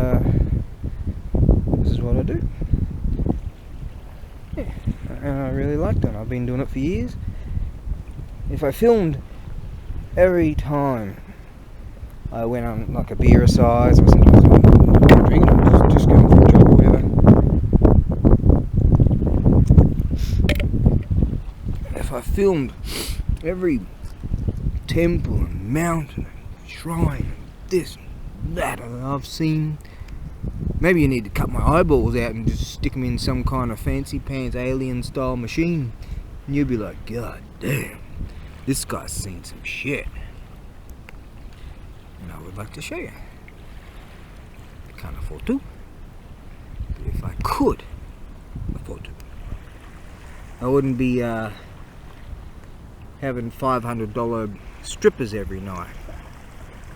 this is what I do. Yeah, and I really like that. I've been doing it for years. If I filmed every time I went on like a beer size, or sometimes I'm drinking, or just going for a jog or whatever. If I filmed every temple and mountain and shrine and this and that and I've seen, maybe you need to cut my eyeballs out and just stick them in some kind of fancy pants alien style machine, and you'll be like, God damn, this guy's seen some shit. And I would like to show you. I can't afford to, but if I could afford to, I wouldn't be having $500 strippers every night.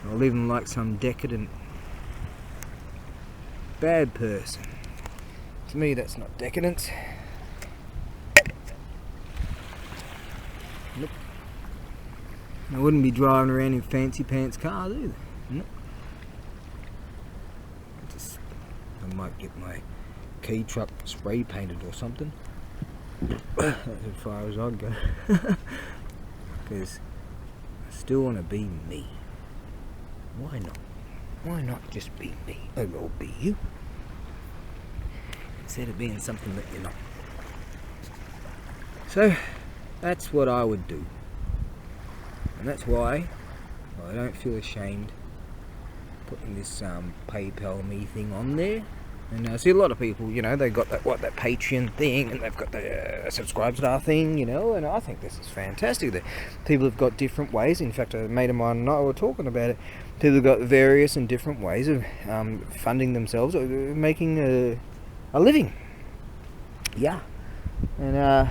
I'll live like some decadent bad person. To me, that's not decadence. Nope. I wouldn't be driving around in fancy pants cars either. Nope. I might get my key truck spray painted or something. That's as far as I'd go. Because I still want to be me. Why not? Why not just be me? Or be you? Instead of being something that you're not. So, that's what I would do. And that's why I don't feel ashamed putting this PayPal me thing on there. And I see a lot of people, you know, they've got that Patreon thing, and they've got the subscribe star thing, you know, and I think this is fantastic that people have got different ways. In fact, a mate of mine and I were talking about it. People have got various and different ways of funding themselves, or making a living. Yeah. And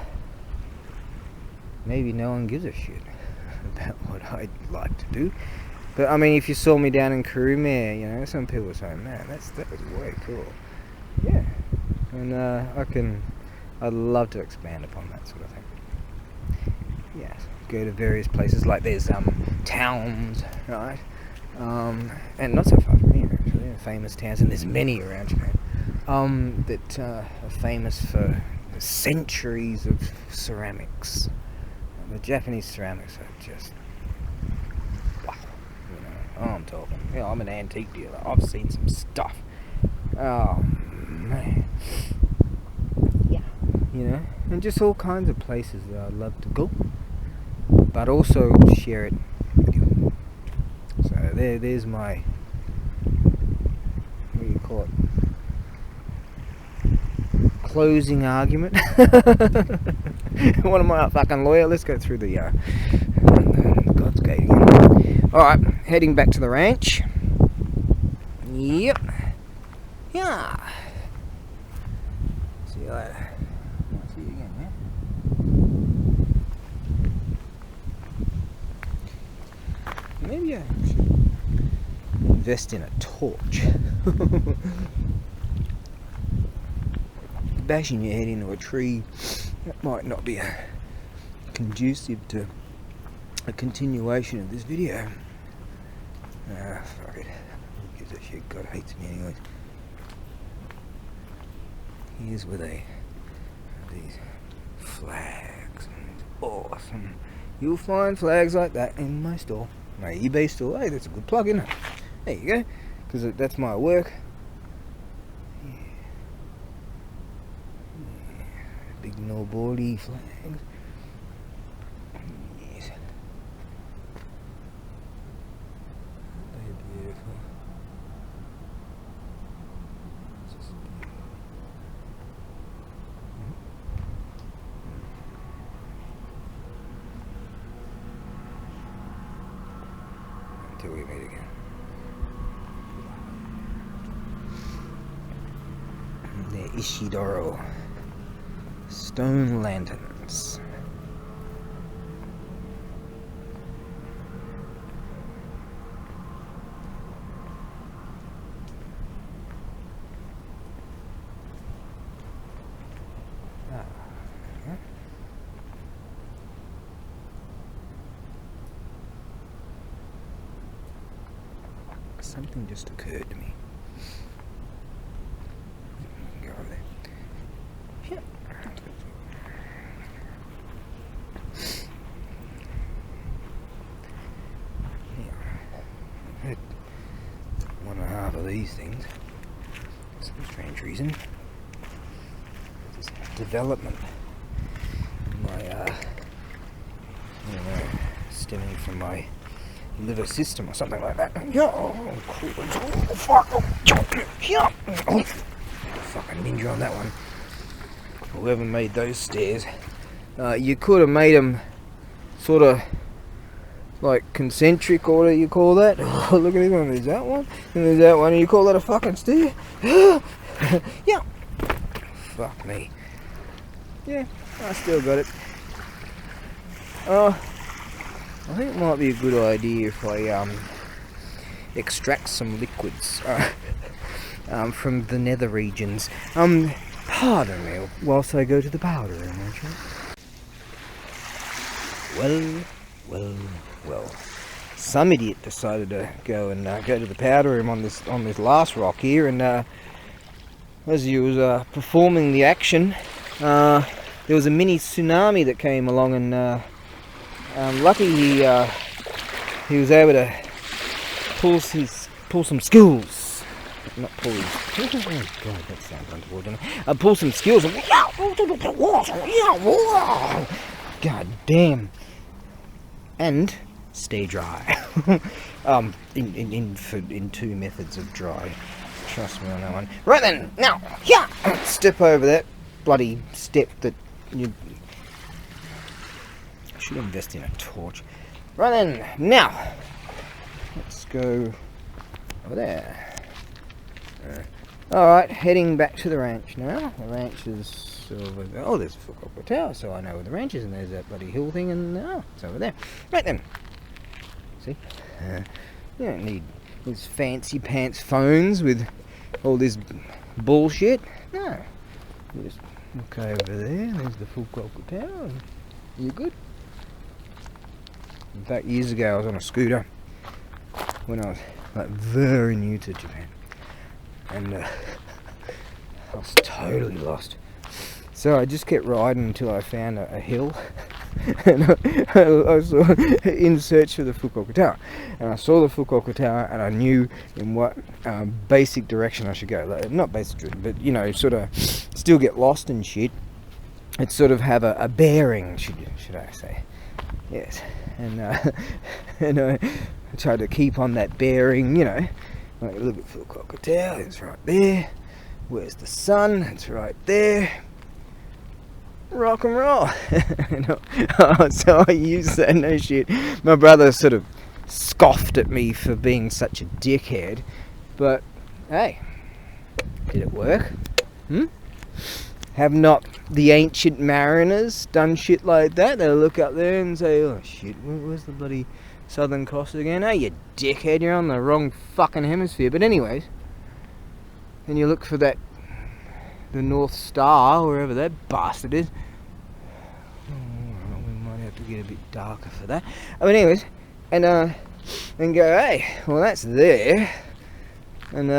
maybe no one gives a shit about what I'd like to do. But I mean, if you saw me down in Kurumere, you know, some people say, man, that was way cool. Yeah. And I'd love to expand upon that sort of thing. Yeah. Go to various places, like there's towns, right? And not so far from here, actually, famous towns, and there's many around Japan, that are famous for centuries of ceramics. The Japanese ceramics are just, wow, you know, I'm talking, you know, I'm an antique dealer, I've seen some stuff, oh man, yeah, you know, and just all kinds of places that I'd love to go, but also share it with you. So there's my, what do you call it, closing argument. What am I, a fucking lawyer? Let's go through the God's gate again. Alright, heading back to the ranch. Yep. Yeah. See you later. I'll see you again, man. Maybe I should invest in a torch. Bashing your head into a tree, that might not be conducive to a continuation of this video. Fuck it. Who gives a shit? God hates me anyways. Here's where they have these flags, and it's awesome. You'll find flags like that in my store, my eBay store. Hey, that's a good plug, isn't it? There you go, because that's my work. Big no-boardy flags. Yes. Till we meet again. The Ishidoro stone lanterns. Something just occurred to me. Go over there. Yeah. I've had 1.5 of these things. For some strange reason. This development in my, I don't know, stemming from my liver system or something like that. Oh, fuck. Oh, fucking ninja on that one. Whoever made those stairs, you could have made them sort of like concentric, or what do you call that? Oh, look at this one. There's that one, and there's that one, and you call that a fucking stair? Yeah. Fuck me. Yeah, I still got it. I think it might be a good idea if I extract some liquids from the nether regions. Pardon me whilst I go to the powder room, won't you? Well. Some idiot decided to go to the powder room on this last rock here, and as he was performing the action, there was a mini tsunami that came along, and lucky he was able to pull some skills. Not pull his. Oh God, that sounds untoward, doesn't it? Pull some skills. God damn. And stay dry. In 2 methods of dry. Trust me on that one. Right then, now, yeah, step over that bloody step that you. Should invest in a torch. Right then, now, let's go over there. Alright, heading back to the ranch now. The ranch is over there. Oh, there's a Fukuoka Tower, so I know where the ranch is, and there's that bloody hill thing, and it's over there. Right then. See? You don't need these fancy pants phones with all this bullshit. No. You just look over there, there's the Fukuoka Tower, and you're good. In fact, years ago I was on a scooter when I was like very new to Japan, and I was totally lost. So I just kept riding until I found a hill, and I saw in search for the Fukuoka Tower, and I saw the Fukuoka Tower, and I knew in what basic direction I should go. Like, not basic direction, but you know, sort of still get lost and shit. It sort of have a bearing, should I say? Yes. And I tried to keep on that bearing, you know. Like, look at Fukuoka Tower, it's right there. Where's the sun? It's right there. Rock and roll. So I used that, no shit. My brother sort of scoffed at me for being such a dickhead. But, hey, did it work? Have not the ancient mariners done shit like that? They'll look up there and say, oh shit, where's the bloody Southern Cross again? Hey, you dickhead, you're on the wrong fucking hemisphere. But anyways, and you look for that, the North Star, wherever that bastard is. We might have to get a bit darker for that. But anyways, and go, hey, well that's there. And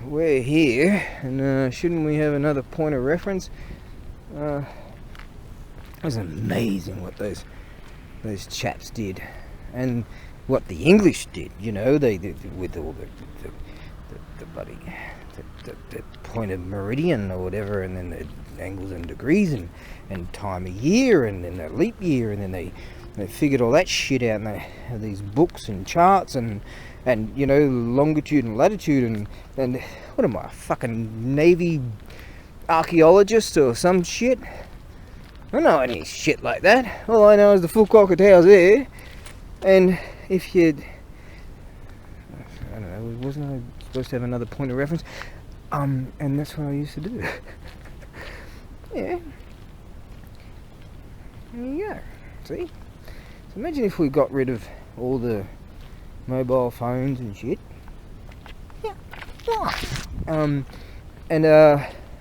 we're here, and shouldn't we have another point of reference? It was amazing what those chaps did, and what the English did. You know, they with all the bloody the point of meridian or whatever, and then the angles and degrees and time of year, and then the leap year, and then they figured all that shit out, and they have these books and charts and you know, longitude and latitude, and what am I, a fucking Navy archaeologist or some shit? I don't know any shit like that. All I know is the Fukuoka Tower's there, and if you'd, I don't know, wasn't I supposed to have another point of reference? And that's what I used to do. Yeah. There you go. See? So imagine if we got rid of all the mobile phones and shit. Yeah.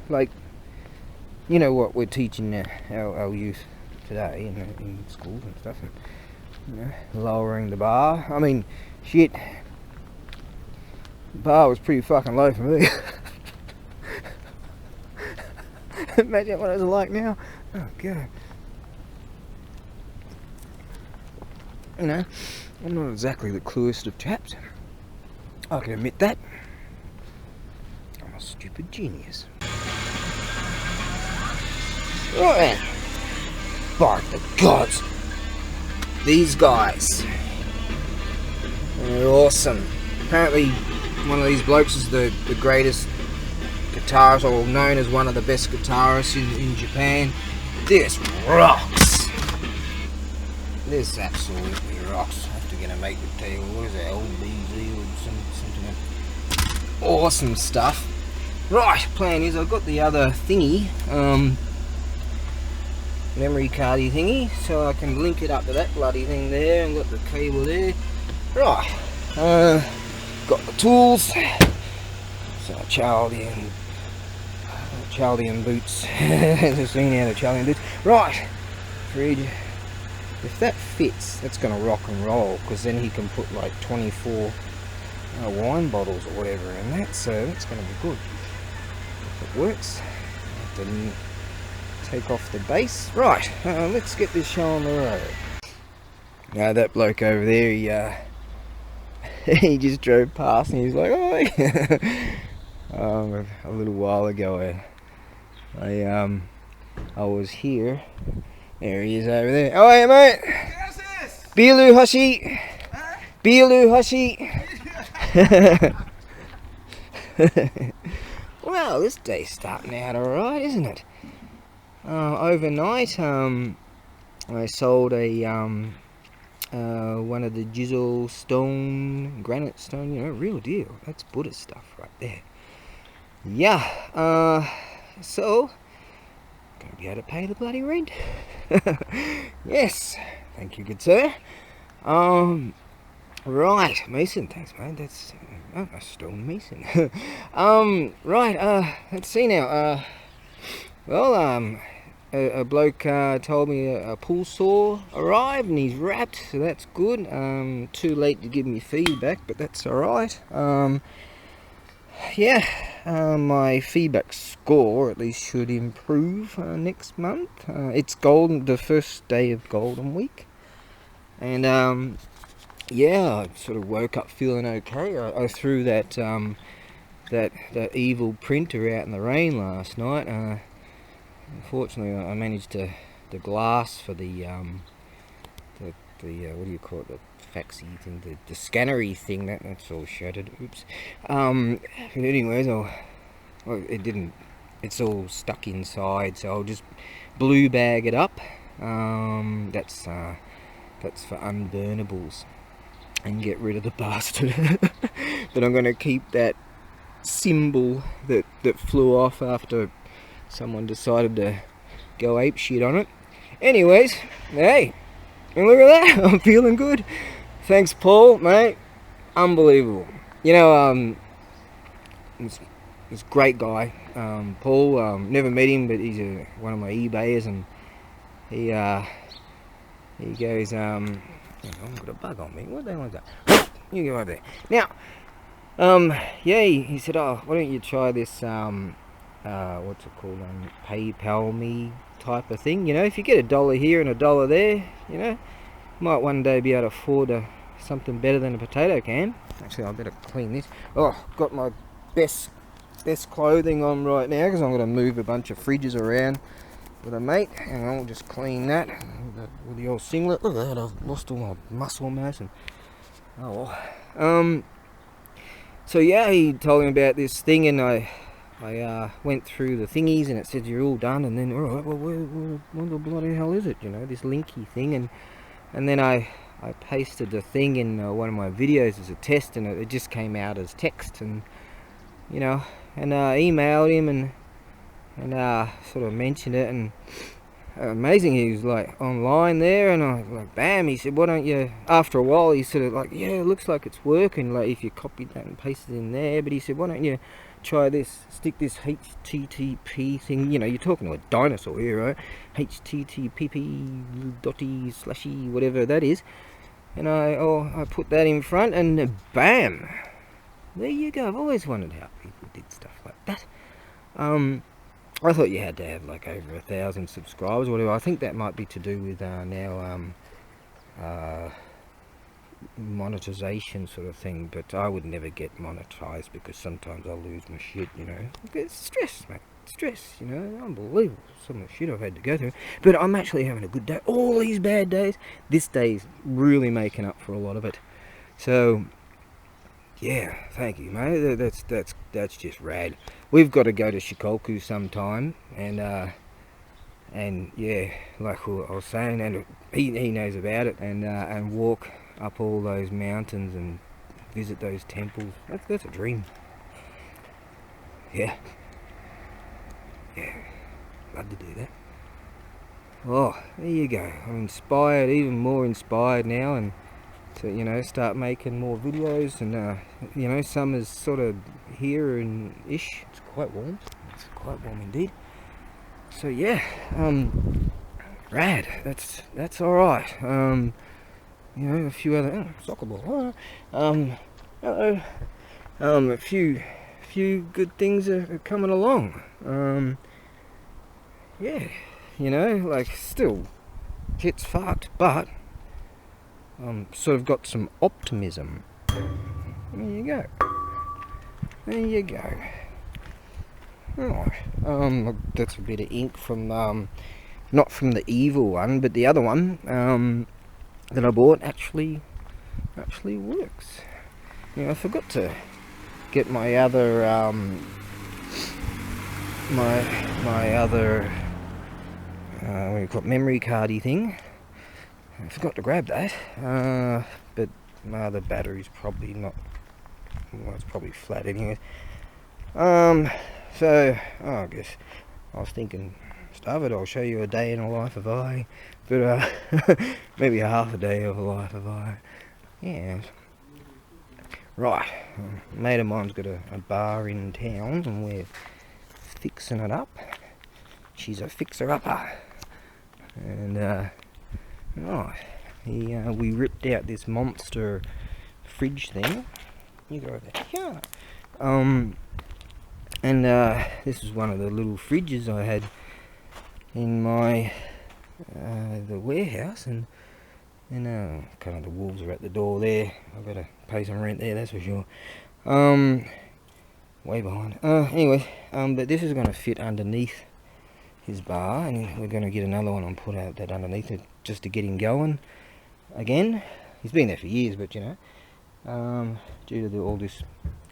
Like, you know what we're teaching our youth today in schools and stuff, and, you know, lowering the bar. I mean, shit, the bar was pretty fucking low for me. Imagine what it was like now. Oh god. You know, I'm not exactly the cluest of chaps. I can admit that. I'm a stupid genius. Right then. By the gods. These guys. They're awesome. Apparently one of these blokes is the greatest guitarist, or known as one of the best guitarists in Japan. This rocks. This absolutely rocks. I have to get a mate to tell you, what is it, LBZ or something. Awesome stuff. Right, plan is I've got the other thingy, memory cardy thingy, so I can link it up to that bloody thing there, and got the cable there. Right, got the tools. So Chaldean boots. Just seen out of Chaldean boots. Right, fridge. If that fits, that's gonna rock and roll, because then he can put like 24 wine bottles or whatever in that, so that's gonna be good. If it works, I have to take off the base. Right, let's get this show on the road. Now that bloke over there, he just drove past and he's like, oh. A little while ago, I was here. There he is over there. Oh, hey, mate. Bilu Hoshi. Bilu Hoshi. Well, this day's starting out alright, isn't it? Overnight, I sold a one of the Jizzle stone, granite stone, you know, real deal. That's Buddha stuff right there. Yeah, so gonna be able to pay the bloody rent. Yes, thank you, good sir. Right, Mason, thanks, mate. That's a stone mason. Right, let's see now. A bloke told me a pull saw arrived and he's wrapped, so that's good. Too late to give me feedback, but that's alright. Yeah, my feedback score at least should improve next month. It's the first day of Golden Week, and yeah, I sort of woke up feeling okay. I threw that evil printer out in the rain last night. Unfortunately, I managed the glass for the what do you call it, the faxy thing, the scannery thing, that's all shattered. Oops. But anyways, it didn't. It's all stuck inside, so I'll just blue bag it up. That's for unburnables, and get rid of the bastard. But I'm gonna keep that symbol that flew off after someone decided to go ape shit on it. Anyways, hey, and look at that. I'm feeling good. Thanks, Paul, mate. Unbelievable. You know, this great guy, Paul. Never met him, but he's one of my eBayers, and he goes, I've got a bug on me. What the hell is that? You go over there. Now, yeah, he said, oh, why don't you try this, what's it called, PayPal me type of thing. You know, if you get $1 here and $1 there, you know, might one day be able to afford something better than a potato can. Actually, I better clean this. Oh, got my best clothing on right now, because I'm going to move a bunch of fridges around with a mate, and I'll just clean that with the old singlet. Look at that, I've lost all my muscle mass, and oh well. So yeah, he told me about this thing, and I went through the thingies, and it said you're all done, and then, alright, well, what the bloody hell is it, you know, this linky thing, and then I I pasted the thing in one of my videos as a test, and it just came out as text, and you know, and emailed him and sort of mentioned it, and amazing, he was like online there, and I was like, bam, he said, why don't you, after a while he sort of like, yeah, it looks like it's working, like if you copied that and pasted it in there, but he said, why don't you try this, stick this HTTP thing, you know, you're talking to a dinosaur here, right? HTTP dotty slashy whatever that is, and I put that in front, and bam, there you go. I've always wondered how people did stuff like that. I thought you had to have like over 1,000 subscribers or whatever. I think that might be to do with now monetization sort of thing, but I would never get monetized because sometimes I'll lose my shit, you know. It's stress, mate. Stress, you know. Unbelievable some of the shit I've had to go through. But I'm actually having a good day. All these bad days, this day's really making up for a lot of it. So yeah, thank you, mate. That's just rad. We've got to go to Shikoku sometime, and yeah, like I was saying, and he knows about it, and walk up all those mountains and visit those temples. That's a dream. Yeah, love to do that. Oh, there you go. I'm inspired, even more inspired now, and to, you know, start making more videos, and you know, summer's sort of here and ish. It's quite warm. It's quite warm indeed. So yeah, rad. That's all right. You know, a few other soccer ball. A few good things are coming along. Yeah, you know, like still, shit's fucked, but sort of got some optimism. There you go. There you go. Alright. That's a bit of ink from not from the evil one, but the other one that I bought actually works. You know, I forgot to get my other my other what do you call it, memory cardy thing. I forgot to grab that, but my other battery's probably not, well, it's probably flat anyway. So, I guess I was thinking, stuff it, I'll show you a day in the life of I, but maybe a half a day of a life of I. Yeah. Right, a mate of mine's got a bar in town, and we're fixing it up. She's a fixer-upper. And, right, we ripped out this monster fridge thing. You go over here. And this is one of the little fridges I had in my the warehouse, and kind of the wolves are at the door there. I've got to pay some rent there, that's for sure. Way behind. Anyway, but this is going to fit underneath his bar, and we're going to get another one and put out that underneath it just to get him going again. He's been there for years, but you know, due to all this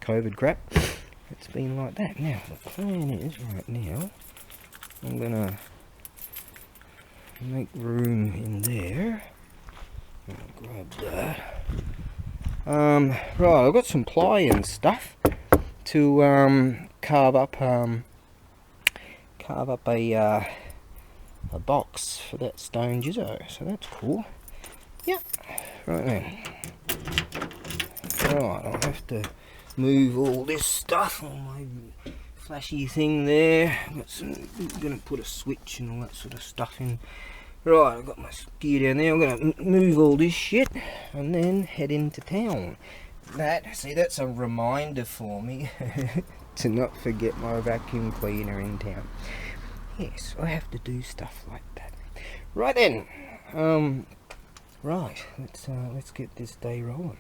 COVID crap, it's been like that. Now the plan is, right now, I'm going to make room in there. I'm gonna grab that. Right, I've got some ply and stuff to carve up a box for that stone gizzo, so that's cool. Yep. Right then. Right, I'll have to move all this stuff on my flashy thing there. I'm gonna put a switch and all that sort of stuff in. Right, I've got my gear down there. I'm gonna move all this shit and then head into town. That's a reminder for me to not forget my vacuum cleaner in town. Yes, I have to do stuff like that. Right then, right, let's get this day rolling.